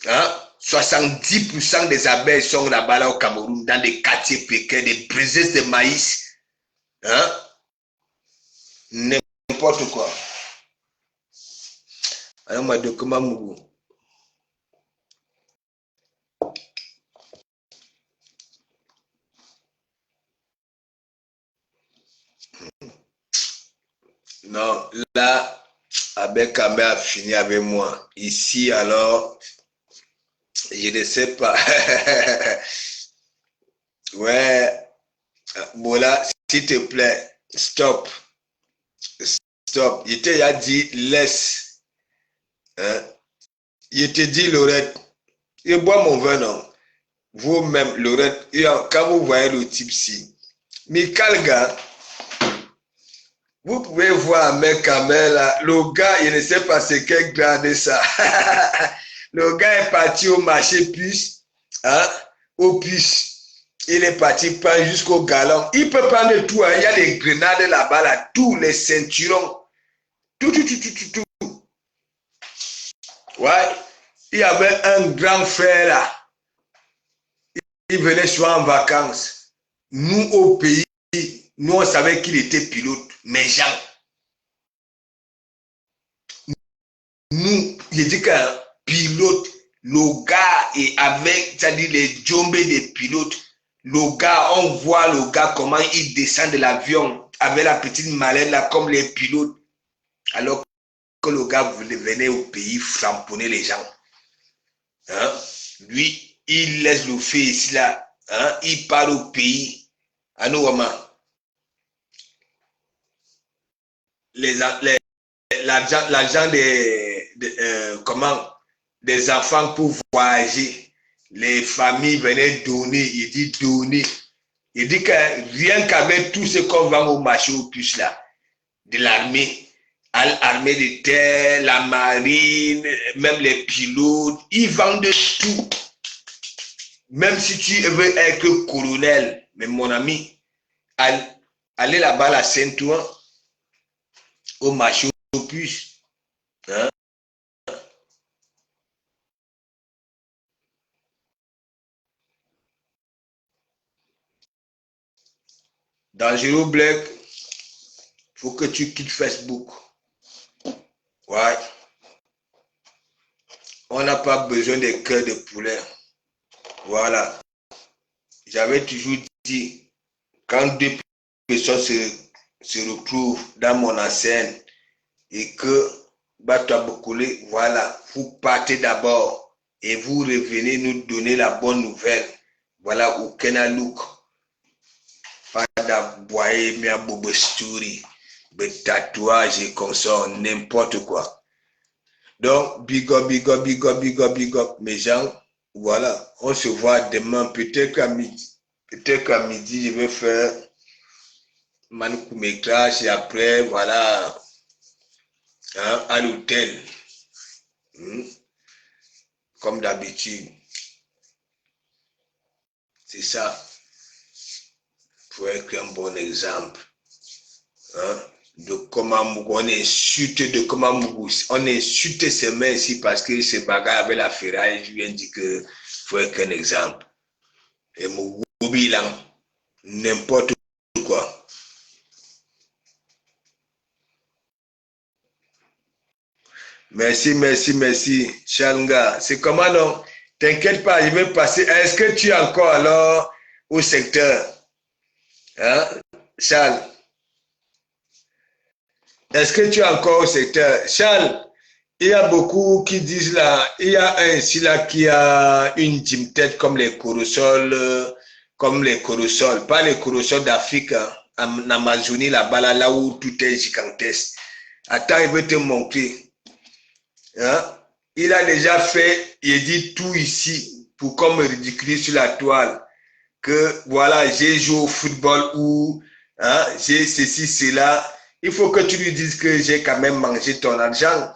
Hein? 70% des abeilles sont là-bas là au Cameroun, dans des quartiers précaires, des brises de maïs. Hein? N'importe quoi. Alors, moi, de comment vous. Non, là, Abel Kamé a fini avec moi. Ici, alors, je ne sais pas. Ouais. Bon, là, s'il te plaît, stop. Stop. Je t'ai déjà dit, laisse. Hein? Je te dis, Laurette, je bois mon vin, non? Vous-même, Laurette, quand vous voyez le type ci, Michael gars, vous pouvez voir mec Kamel là, le gars, je ne sais pas c'est quel grade ça. Le gars est parti au marché puce, hein, au puce. Il est parti prendre jusqu'au galon. Il peut prendre tout, hein. Il y a des grenades là-bas, là, tous les ceinturons. Tout. Ouais, il y avait un grand frère là. Il venait souvent en vacances. Nous, au pays, nous, on savait qu'il était pilote. Mais Jean, nous, il dit qu'un pilote, le gars est avec, c'est-à-dire les djembés des pilotes. Le gars, on voit le gars comment il descend de l'avion avec la petite mallette là, comme les pilotes. Alors que le gars venait au pays framponner les gens. Hein? Lui, il laisse le fait ici là. Hein? Il part au pays. À nous, l'argent des enfants pour voyager. Les familles venaient donner. Il dit donner. Il dit que rien qu'avec tout ce qu'on vend au marché aux puces là, de l'armée, l'armée de terre, la marine, même les pilotes, ils vendent tout. Même si tu veux être colonel, mais mon ami, allez là-bas à la Saint-Ouen, au marché aux puces. Hein? Dangereux Black, faut que tu quittes Facebook. Ouais. On n'a pas besoin de cœurs de poulet. Voilà. J'avais toujours dit, quand deux personnes se retrouvent dans mon enseigne et que Batoabokoulé, voilà, vous partez d'abord et vous revenez nous donner la bonne nouvelle. Voilà, au Kenalouk. Pas d'aboyer, mais à bobo story, de tatouage et comme ça, n'importe quoi. Donc, big up, big up, big up, big up, big up, mes gens. Voilà, on se voit demain, peut-être qu'à midi. Peut-être qu'à midi, je vais faire mon court-métrage et après, voilà, hein, à l'hôtel. Comme d'habitude. C'est ça. Pour être un bon exemple. Hein, de comment on insulte, de comment on insulte ses mains ici parce que ce bagarre avec la ferraille, je viens de dire que faut être un exemple. Et mon bilan, n'importe quoi. Merci, merci, merci. Changa, c'est comment non? T'inquiète pas, je vais passer. Est-ce que tu es encore alors au secteur? Hein, Charles? Est-ce que tu es encore au secteur? Charles, il y a beaucoup qui disent là, il y a un ici là qui a une gym-tête comme les corosols, pas les corosols d'Afrique, hein, en Amazonie là-bas, là où tout est gigantesque. Attends, il veut te montrer. Hein? Il a déjà fait, il dit tout ici pour qu'on me ridiculise sur la toile. Que voilà, j'ai joué au football ou hein, j'ai ceci, cela. Il faut que tu lui dises que j'ai quand même mangé ton argent.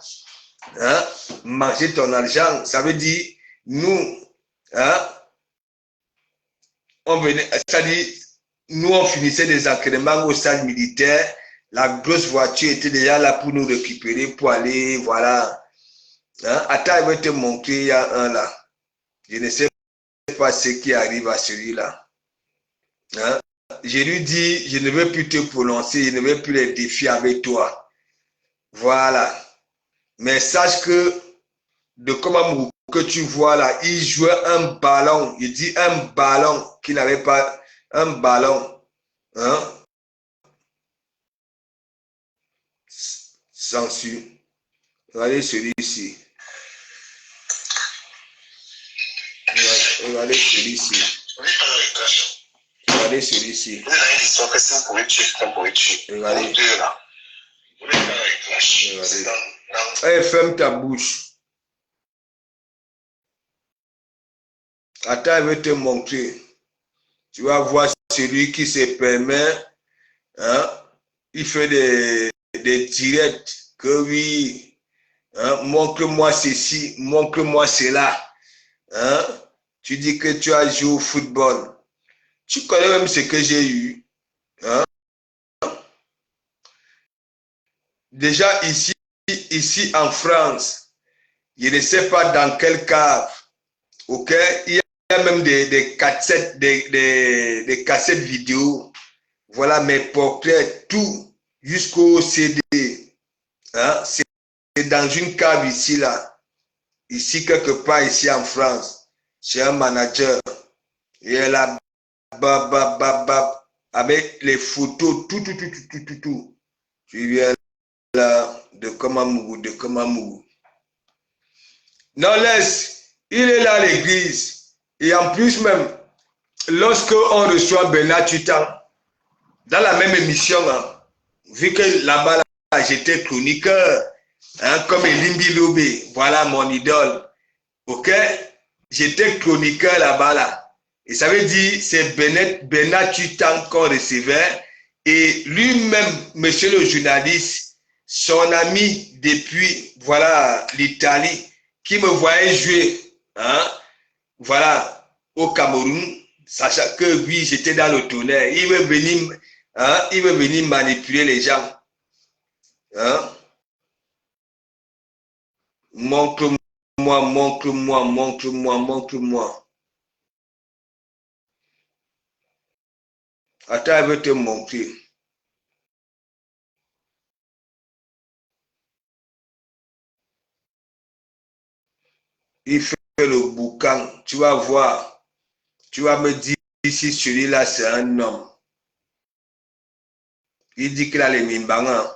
Hein? Manger ton argent, ça veut dire, nous, hein, on venait, c'est-à-dire, nous, on finissait des entraînements au stade militaire. La grosse voiture était déjà là pour nous récupérer, pour aller, voilà. Hein? Attends, je vais te montrer, il y a un là. Je ne sais pas ce qui arrive à celui-là. Hein? Je lui dis, je ne veux plus te prononcer, je ne veux plus les défier avec toi. Voilà. Mais sache que de comment que tu vois là, il jouait un ballon. Il dit un ballon qu'il n'avait pas. Un ballon. Hein? Censure. Regardez celui-ci. Regardez celui-ci. Regardez celui-ci. Regardez. Hey, ferme ta bouche. Attends, je vais te montrer. Tu vas voir celui qui se permet, hein, il fait des directs, que oui, hein, montre-moi ceci, montre-moi cela. Hein, tu dis que tu as joué au football. Tu connais même ce que j'ai eu. Hein? Déjà ici en France, Je ne sais pas dans quel cave. Ok? Il y a même des cassettes, des cassettes vidéo. Voilà mes portraits, tout, jusqu'au CD. Hein? C'est dans une cave ici, là. Ici, quelque part, ici en France. Chez un manager. Il est là, avec les photos, tout. Je viens là, de Komamougou. Non, laisse, il est là à l'église. Et en plus même, lorsque on reçoit Bernard Tutan, dans la même émission, hein, vu que là-bas, là, j'étais chroniqueur, hein, comme Elimbi Lobé, voilà mon idole. Ok? J'étais chroniqueur là-bas, là. Et ça veut dire, c'est Bernard Tutan qu'on recevait. Et lui-même, monsieur le journaliste, son ami depuis, voilà, l'Italie, qui me voyait jouer, hein, voilà, au Cameroun, sachant que oui, j'étais dans le tonnerre. Il veut venir manipuler les gens. Hein? Montre-moi. Attends, elle veut te montrer. Il fait le boucan. Tu vas voir. Tu vas me dire si celui-là, c'est un homme. Il dit qu'il a les mimbangans.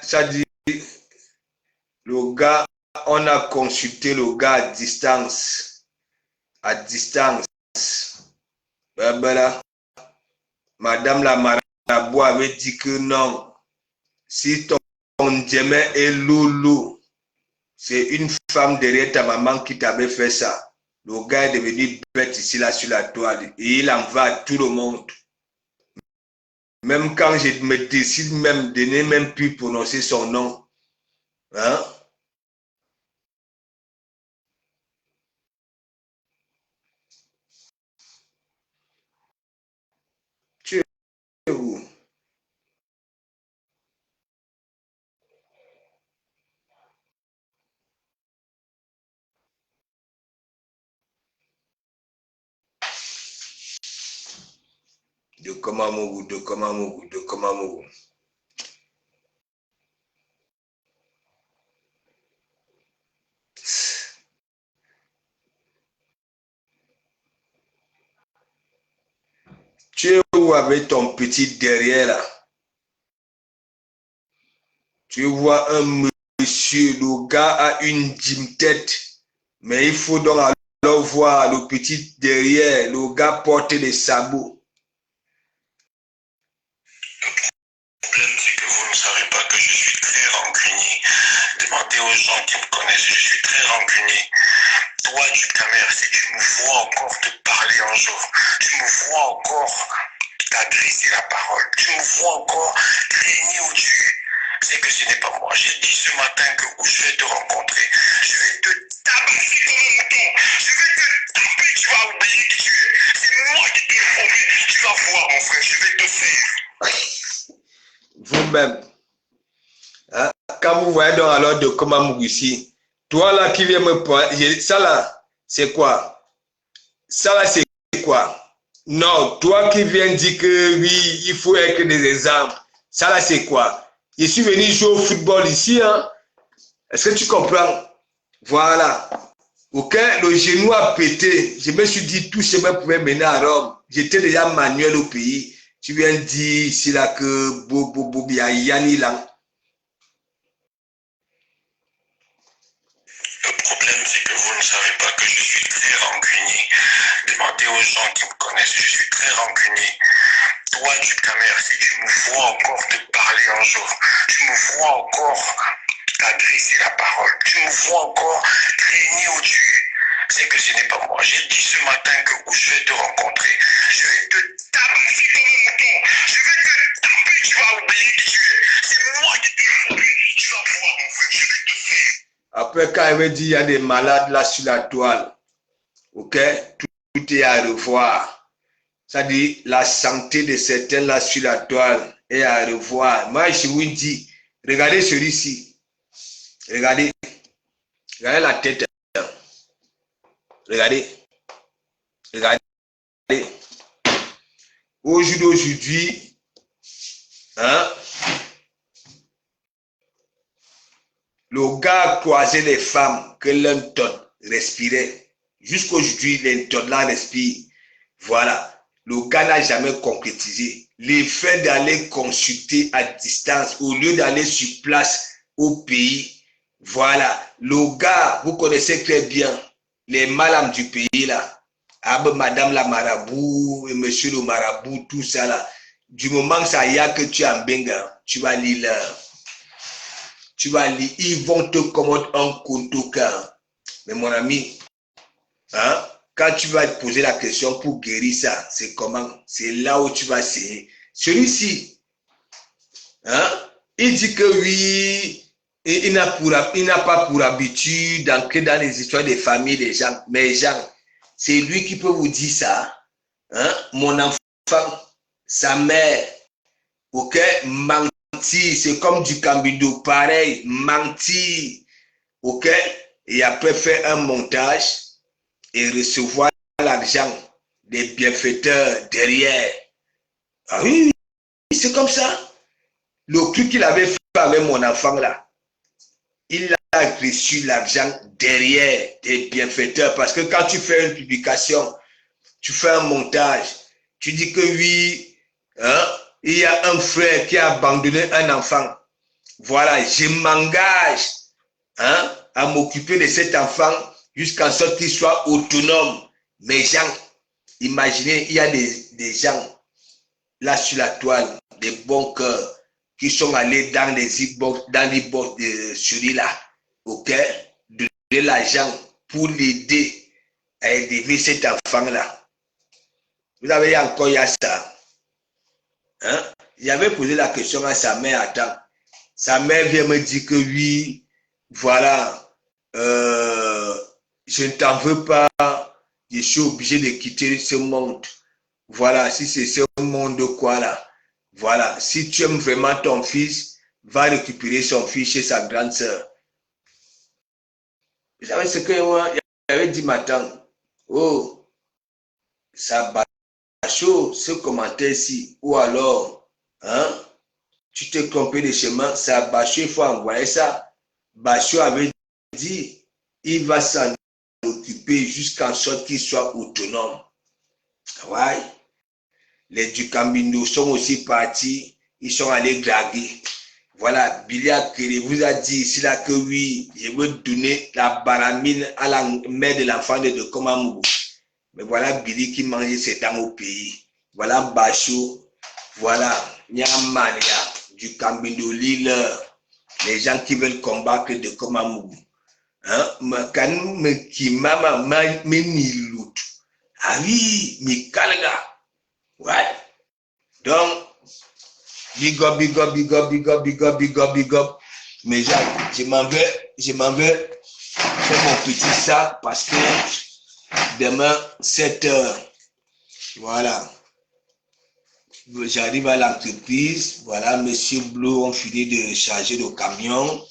Ça dit, le gars, on a consulté le gars à distance. Ben là, Madame la marabout avait dit que non. Si ton djemin est loulou, c'est une femme derrière ta maman qui t'avait fait ça. Le gars est devenu bête ici, là, sur la toile. Et il en va à tout le monde. Même quand je me décide même de ne même plus prononcer son nom. Hein? Tu es où? De Komamougou. Tu es où avec ton petit derrière là? Tu vois un monsieur, le gars a une gym-tête, mais il faut donc alors voir le petit derrière, le gars porter des sabots. Le problème, c'est que vous ne savez pas que je suis très rancunier. Demandez aux gens qui me connaissent, je suis très rancunier. Toi, du caméra, si tu me vois encore te parler un jour, tu me vois encore t'adresser la parole, tu me vois encore traîner où tu es, c'est que ce n'est pas moi. J'ai dit ce matin que où je vais te rencontrer, je vais te tabasser comme un mouton, je vais te taper, tu vas oublier qui tu es. C'est moi qui t'ai formé, tu vas voir mon frère, je vais te faire. Vous-même, hein? Quand vous voyez donc alors de Komamougou ici, toi là qui viens me parler, ça là, c'est quoi? Ça là, c'est quoi? Non, toi qui viens dire que oui, il faut être des exemples. Ça là, c'est quoi? Je suis venu jouer au football ici, hein? Est-ce que tu comprends? Voilà. Ok, le genou a pété. Je me suis dit, tout chemin pouvait mener à Rome. J'étais déjà manuel au pays. Tu viens dire ici là que il y a Yanni là. Le problème, c'est que vous ne savez pas que je suis très rancunier. Demandez aux gens qui me connaissent, je suis très rancunier. Toi, du caméra, si tu me vois encore te parler un jour, tu me vois encore t'adresser la parole, tu me vois encore traîner où tu es, c'est que ce n'est pas moi. J'ai dit ce matin que où je vais te rencontrer, je vais te tabasser comme un mouton, je vais te taper, tu vas oublier qui tu es. C'est moi qui t'ai formé, tu vas voir mon frère, je vais te faire. Après, quand elle me dit il y a des malades là sur la toile, ok, tout est à revoir. Ça dit la santé de certains là sur la toile et à revoir. Moi, je vous dis, regardez celui-ci. Regardez. Regardez la tête. Regardez. Regardez. Aujourd'hui, hein, le gars croisait les femmes que Linton respirait. Jusqu'aujourd'hui, Linton là respire. Voilà. Le gars n'a jamais concrétisé. Le fait d'aller consulter à distance au lieu d'aller sur place au pays. Voilà. Le gars, vous connaissez très bien les madames du pays là. Madame la marabout, et monsieur le marabout, tout ça là. Du moment que ça y a que tu es en benga, tu vas lire là. Tu vas lire, ils vont te commander un kontoka. Mais mon ami, hein, quand tu vas te poser la question pour guérir ça, c'est comment? C'est là où tu vas essayer. Celui-ci, hein, il dit que oui, il n'a pas pour habitude d'entrer dans les histoires des familles des gens. Mais gens, c'est lui qui peut vous dire ça. Hein? Mon enfant, sa mère, ok, mentir, c'est comme du cambido, pareil, mentir, ok, et après faire un montage et recevoir l'argent des bienfaiteurs derrière. Ah oui, c'est comme ça. Le truc qu'il avait fait avec mon enfant là, il a reçu l'argent derrière des bienfaiteurs. Parce que quand tu fais une publication, tu fais un montage, tu dis que oui, hein, il y a un frère qui a abandonné un enfant. Voilà, je m'engage, hein, à m'occuper de cet enfant jusqu'à ce qu'il soit autonome. Mais gens, imaginez, il y a des gens là sur la toile, des bons cœurs, qui sont allés dans les e-box, de celui-là, ok, donner l'argent pour l'aider à élever cet enfant-là. Vous avez encore, il y a ça. Hein? J'avais posé la question à sa mère, attends. Sa mère vient me dire que oui, voilà, je ne t'en veux pas, je suis obligé de quitter ce monde. Voilà, si c'est ce monde quoi là. Voilà, si tu aimes vraiment ton fils, va récupérer son fils chez sa grande sœur. Vous savez ce que moi, j'avais dit matin. Oh, ça bat chaud, ce commentaire-ci. Ou alors, hein, tu t'es trompé de chemin, ça bat chaud, il faut envoyer ça. Bachot avait dit, il va s'en occuper jusqu'en sorte qu'il soit autonome. Ouais. Les Ducambino sont aussi partis, ils sont allés draguer. Voilà, Billy Akere vous a dit ici là que oui, je veux donner la baramine à la mère de l'enfant de Komamougou. Mais voilà Billy qui mangeait ses dents au pays. Voilà Bachot, voilà Nyamania, Ducambino Lille, les gens qui veulent combattre de Komamougou. Hein, qui m'a loot. Ah oui, mais calga. Ouais. Donc, big up, big up, big up, big up, big up, big up, big up. Mais je m'en vais faire mon petit sac parce que demain, 7 heures, voilà. J'arrive à l'entreprise, voilà, monsieur Blue ont fini de charger le camion.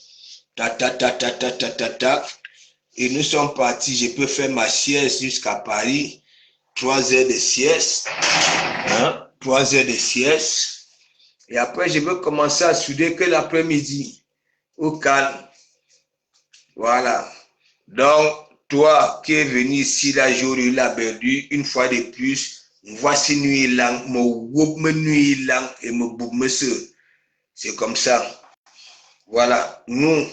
Et nous sommes partis, je peux faire ma sieste jusqu'à Paris. 3 heures de sieste, hein? 3 heures de sieste, et après je veux commencer à souder que l'après-midi, au calme, voilà. Donc, toi qui es venu ici, la journée, la perdu, une fois de plus, voici nuit lang, me nuit lang, et me boum monsieur, c'est comme ça, voilà, nous,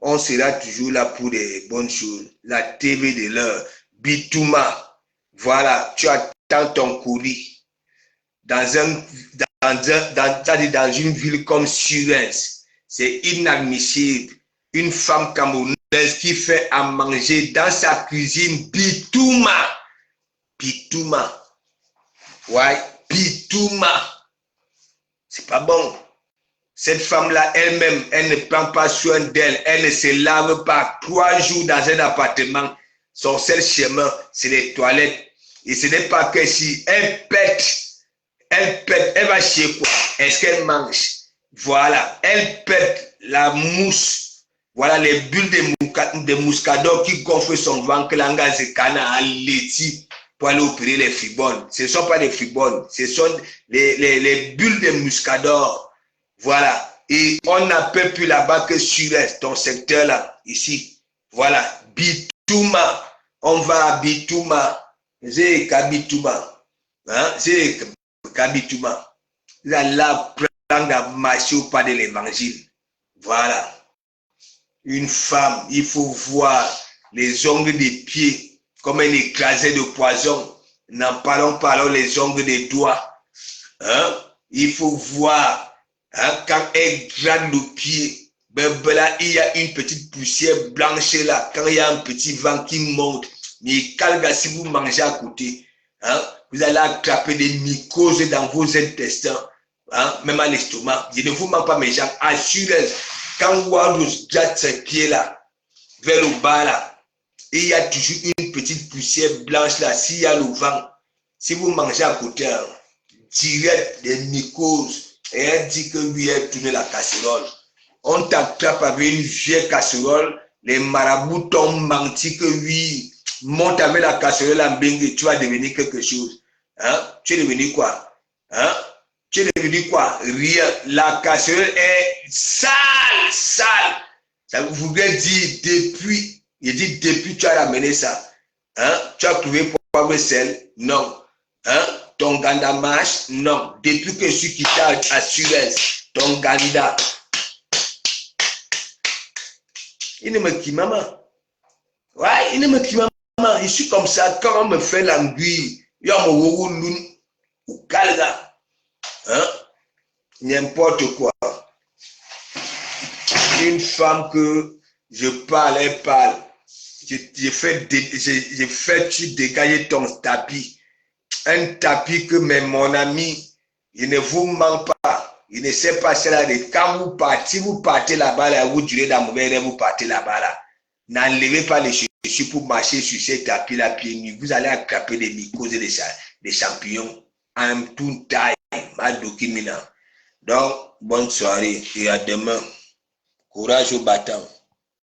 on sera toujours là pour des bonnes choses, la TV de l'heure, Bitouma. Voilà, tu attends ton courrier dans une ville comme Suez. C'est inadmissible. Une femme camerounaise qui fait à manger dans sa cuisine Bitouma. Bitouma. Ouais, Bitouma. C'est pas bon. Cette femme-là, elle-même, elle ne prend pas soin d'elle. Elle ne se lave pas 3 jours dans un appartement. Son seul chemin, c'est les toilettes. Et ce n'est pas que si elle pète elle pète, elle va chez quoi? Est-ce qu'elle mange? Voilà, elle pète la mousse. Voilà les bulles de mouscador qui gonflent son ventre, l'angaz et cana à l'éti pour aller opérer les fibromes. Ce ne sont pas des fibromes, ce sont les bulles de mouscador. Voilà. Et on n'appelle plus là-bas que sur ton secteur là, ici. Voilà. Bitouma. On va à Bitouma. C'est Kabitouma. Hein? C'est Kabitouma. Là, prendre à marcher au pas de l'évangile. Voilà. Une femme, il faut voir les ongles des pieds comme un écrasé de poison. N'en parlons pas alors les ongles des doigts. Hein? Il faut voir hein, quand elle gratte le pied, ben là, il y a une petite poussière blanche là. Quand il y a un petit vent qui monte, mais calga, si vous mangez à côté, hein, vous allez attraper des mycoses dans vos intestins, hein, même à l'estomac. Je ne vous mens pas, mes gens, assurez. Quand vous gratte ses pieds là, vers le bas là, il y a toujours une petite poussière blanche là. S'il y a le vent, si vous mangez à côté, hein, direct des mycoses, et elle dit que lui a tourné la casserole. On t'attrape avec une vieille casserole, les marabouts t'ont menti que lui monte avec la casserole en bengue, tu vas devenir quelque chose. Hein? Tu es devenu quoi? Hein? Tu es devenu quoi? Rien. La casserole est sale, sale. Ça voudrait dire depuis, il dit depuis tu as ramené ça. Hein? Tu as trouvé poivre sel? Non. Hein? Ton ganda marche? Non. Depuis que je suis quitté à Suez, ton ganda. Il ne me quitte maman. Ouais, il ne me quitte maman. Je suis comme ça. Quand on me fait l'anguille, il y a mon ou ou calga. Hein? N'importe quoi. Une femme que je parle, elle parle. J'ai fait tu dégager ton tapis. Un tapis que mais mon ami, il ne vous ment pas. Il ne sait pas cela. Quand vous partez là-bas, là, vous durez dans mauvais rêve, vous partez là-bas. Là. N'enlevez pas les chaussures pour marcher sur ces tapis-là pieds nus. Vous allez attraper des mycoses et des champignons en toute taille. Mal documentant. Donc, bonne soirée et à demain. Courage aux battants.